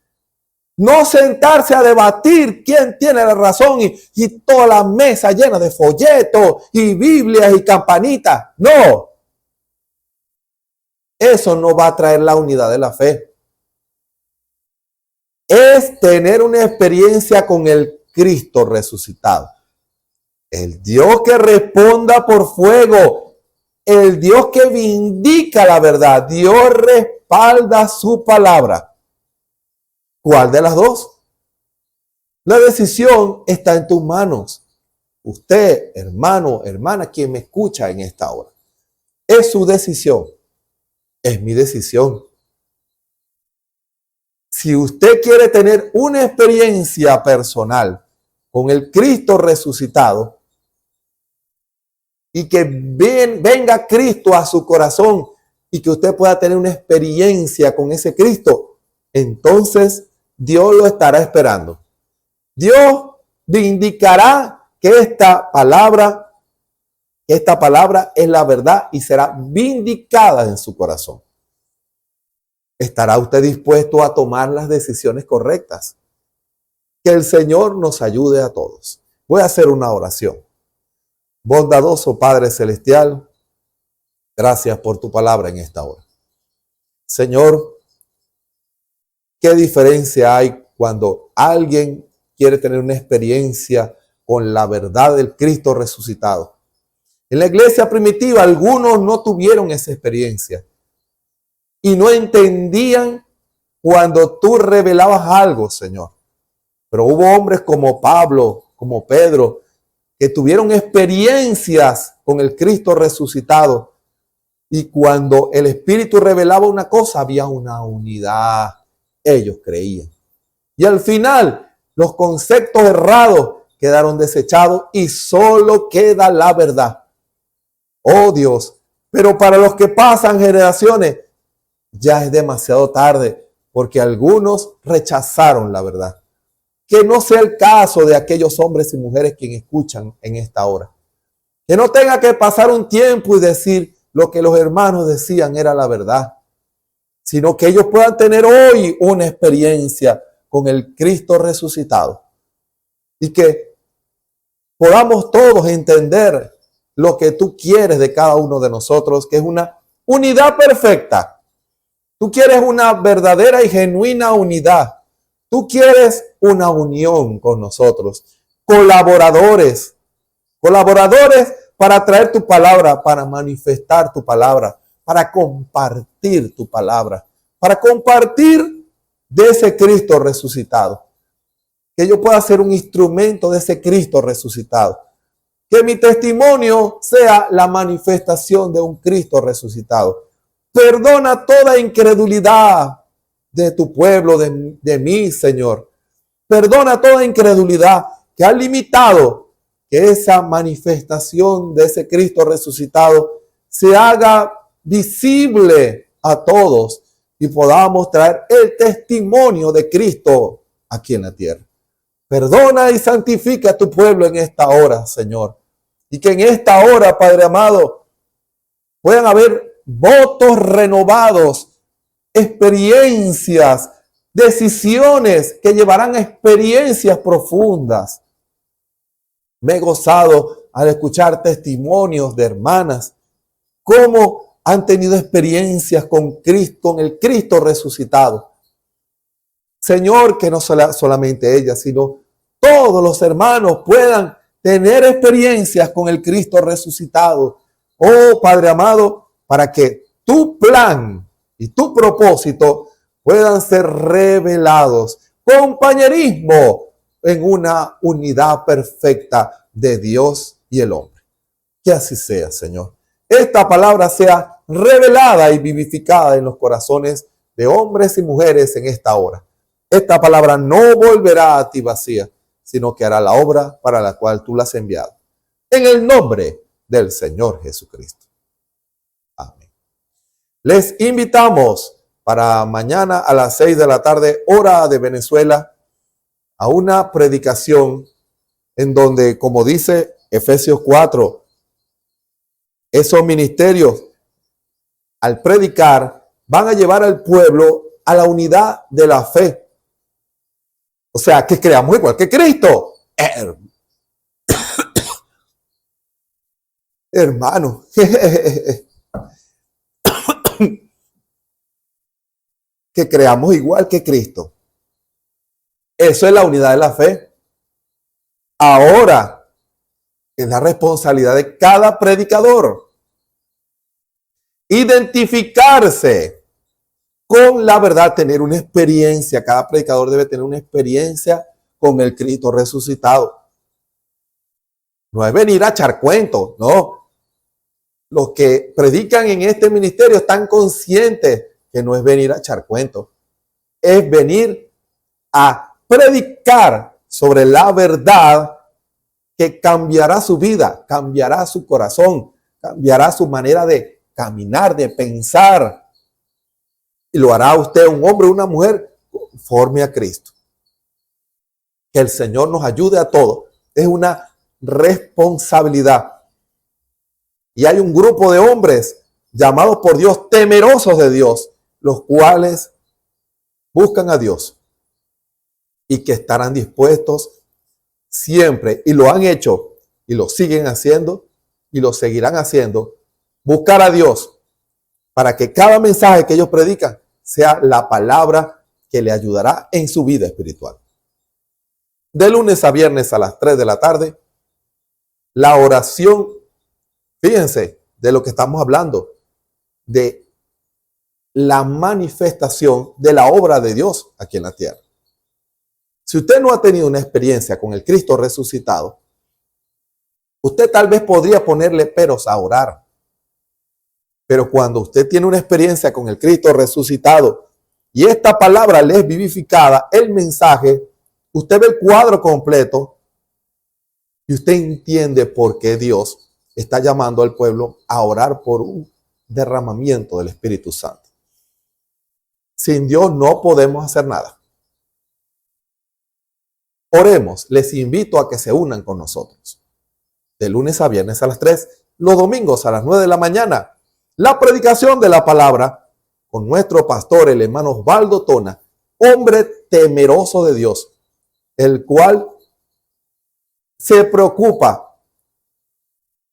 No sentarse a debatir quién tiene la razón y toda la mesa llena de folletos y Biblias y campanitas. No. Eso no va a traer la unidad de la fe. Es tener una experiencia con el Cristo resucitado. El Dios que responda por fuego. El Dios que vindica la verdad. Dios respalda su palabra. ¿Cuál de las dos? La decisión está en tus manos. Usted, hermano, hermana, quien me escucha en esta hora. Es su decisión. Es mi decisión. Si usted quiere tener una experiencia personal con el Cristo resucitado y que venga Cristo a su corazón y que usted pueda tener una experiencia con ese Cristo, entonces Dios lo estará esperando. Dios vindicará que esta palabra es la verdad y será vindicada en su corazón. ¿Estará usted dispuesto a tomar las decisiones correctas? Que el Señor nos ayude a todos. Voy a hacer una oración. Bondadoso Padre Celestial, gracias por tu palabra en esta hora. Señor, ¿qué diferencia hay cuando alguien quiere tener una experiencia con la verdad del Cristo resucitado? En la iglesia primitiva, algunos no tuvieron esa experiencia y no entendían cuando tú revelabas algo, Señor. Pero hubo hombres como Pablo, como Pedro, que tuvieron experiencias con el Cristo resucitado. Y cuando el Espíritu revelaba una cosa, había una unidad. Ellos creían. Y al final, los conceptos errados quedaron desechados y solo queda la verdad. Oh Dios, pero para los que pasan generaciones, ya es demasiado tarde, porque algunos rechazaron la verdad. Que no sea el caso de aquellos hombres y mujeres que escuchan en esta hora. Que no tenga que pasar un tiempo y decir lo que los hermanos decían era la verdad, sino que ellos puedan tener hoy una experiencia con el Cristo resucitado y que podamos todos entender lo que tú quieres de cada uno de nosotros, que es una unidad perfecta. Tú quieres una verdadera y genuina unidad. Tú quieres una unión con nosotros, colaboradores para traer tu palabra, para manifestar tu palabra, para compartir tu palabra, para compartir de ese Cristo resucitado. Que yo pueda ser un instrumento de ese Cristo resucitado. Que mi testimonio sea la manifestación de un Cristo resucitado. Perdona toda incredulidad de tu pueblo, de mí, Señor. Perdona toda incredulidad que ha limitado que esa manifestación de ese Cristo resucitado se haga visible a todos y podamos traer el testimonio de Cristo aquí en la tierra. Perdona y santifica a tu pueblo en esta hora, Señor. Y que en esta hora, Padre amado, puedan haber votos renovados, experiencias, decisiones que llevarán a experiencias profundas. Me he gozado al escuchar testimonios de hermanas, cómo han tenido experiencias con Cristo, con el Cristo resucitado. Señor, que no solamente ellas, sino todos los hermanos puedan tener experiencias con el Cristo resucitado. Oh Padre amado, para que tu plan y tu propósito puedan ser revelados. Compañerismo en una unidad perfecta de Dios y el hombre. Que así sea, Señor. Esta palabra sea revelada y vivificada en los corazones de hombres y mujeres en esta hora. Esta palabra no volverá a ti vacía, sino que hará la obra para la cual tú la has enviado. En el nombre del Señor Jesucristo. Amén. Les invitamos para mañana a las 6 de la tarde, hora de Venezuela, a una predicación en donde, como dice Efesios 4, esos ministerios, al predicar, van a llevar al pueblo a la unidad de la fe. O sea, que creamos igual que Cristo. Hermano. Que creamos igual que Cristo. Eso es la unidad de la fe. Ahora, es la responsabilidad de cada predicador identificarse con la verdad, tener una experiencia. Cada predicador debe tener una experiencia con el Cristo resucitado. No es venir a echar cuentos, no. Los que predican en este ministerio están conscientes que no es venir a echar cuentos. Es venir a predicar sobre la verdad que cambiará su vida, cambiará su corazón, cambiará su manera de caminar, de pensar. Y lo hará usted, un hombre o una mujer, conforme a Cristo. Que el Señor nos ayude a todos. Es una responsabilidad. Y hay un grupo de hombres llamados por Dios, temerosos de Dios, los cuales buscan a Dios y que estarán dispuestos siempre, y lo han hecho, y lo siguen haciendo, y lo seguirán haciendo, buscar a Dios para que cada mensaje que ellos predican sea la palabra que le ayudará en su vida espiritual. De lunes a viernes a las 3 de la tarde, la oración, fíjense de lo que estamos hablando, de la manifestación de la obra de Dios aquí en la tierra. Si usted no ha tenido una experiencia con el Cristo resucitado, usted tal vez podría ponerle peros a orar. Pero cuando usted tiene una experiencia con el Cristo resucitado y esta palabra le es vivificada, el mensaje, usted ve el cuadro completo y usted entiende por qué Dios está llamando al pueblo a orar por un derramamiento del Espíritu Santo. Sin Dios no podemos hacer nada. Oremos, les invito a que se unan con nosotros. De lunes a viernes a las 3, los domingos a las 9 de la mañana, la predicación de la palabra con nuestro pastor, el hermano Osvaldo Tona, hombre temeroso de Dios, el cual se preocupa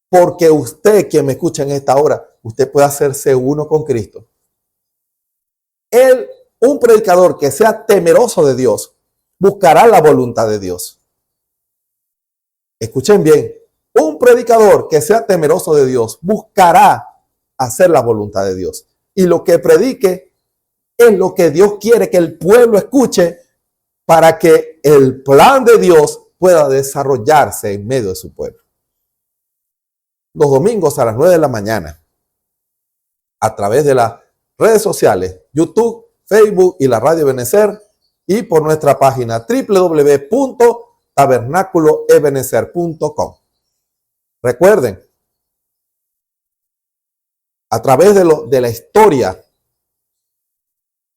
porque usted, quien me escucha en esta hora, usted puede hacerse uno con Cristo. Él, un predicador que sea temeroso de Dios, buscará la voluntad de Dios. Escuchen bien, un predicador que sea temeroso de Dios buscará hacer la voluntad de Dios. Y lo que predique es lo que Dios quiere que el pueblo escuche para que el plan de Dios pueda desarrollarse en medio de su pueblo. Los domingos a las 9 de la mañana, a través de las redes sociales, YouTube, Facebook y la Radio Ebenecer, y por nuestra página www.tabernaculoebenecer.com. Recuerden, a través de la historia,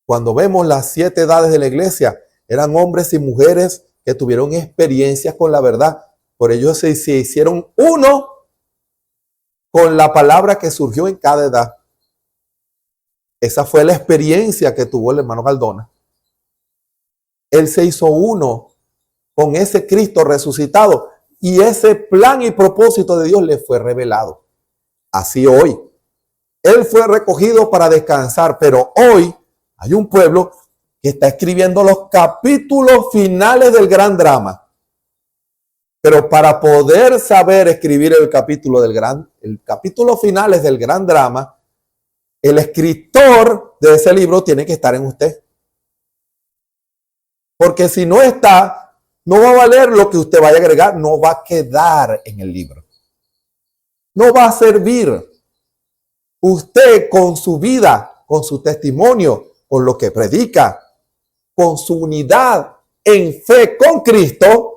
cuando vemos las 7 edades de la iglesia, eran hombres y mujeres que tuvieron experiencias con la verdad. Por ello se hicieron uno con la palabra que surgió en cada edad. Esa fue la experiencia que tuvo el hermano Cardona. Él se hizo uno con ese Cristo resucitado y ese plan y propósito de Dios le fue revelado. Así hoy. Él fue recogido para descansar, pero hoy hay un pueblo que está escribiendo los capítulos finales del gran drama. Pero para poder saber escribir el capítulo finales del gran drama, el escritor de ese libro tiene que estar en usted. Porque si no está, no va a valer lo que usted vaya a agregar, no va a quedar en el libro. No va a servir. Usted con su vida, con su testimonio, con lo que predica, con su unidad en fe con Cristo,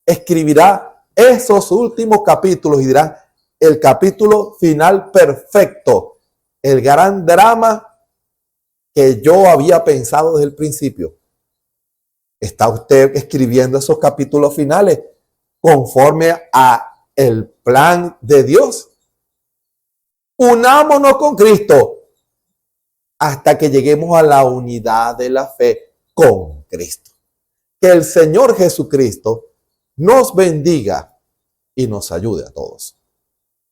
escribirá esos últimos capítulos y dirá el capítulo final perfecto, el gran drama que yo había pensado desde el principio. ¿Está usted escribiendo esos capítulos finales conforme a el plan de Dios? Unámonos con Cristo hasta que lleguemos a la unidad de la fe con Cristo. Que el Señor Jesucristo nos bendiga y nos ayude a todos.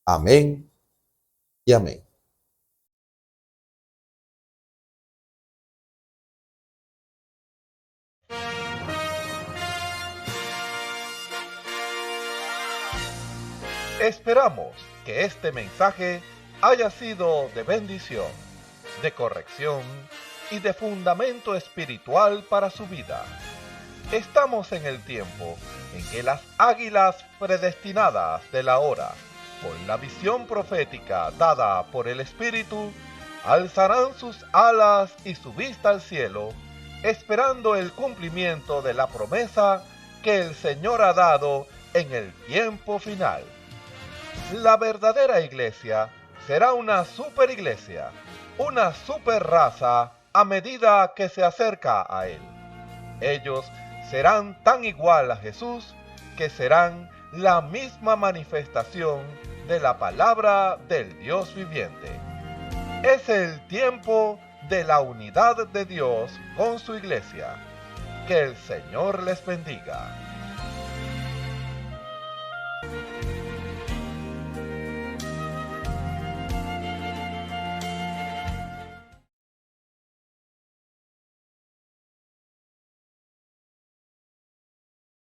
Amén y amén. Esperamos que este mensaje haya sido de bendición, de corrección y de fundamento espiritual para su vida. Estamos en el tiempo en que las águilas predestinadas de la hora, con la visión profética dada por el Espíritu, alzarán sus alas y su vista al cielo, esperando el cumplimiento de la promesa que el Señor ha dado en el tiempo final. La verdadera iglesia será una superiglesia, una superraza a medida que se acerca a Él. Ellos serán tan igual a Jesús que serán la misma manifestación de la palabra del Dios viviente. Es el tiempo de la unidad de Dios con su iglesia. Que el Señor les bendiga.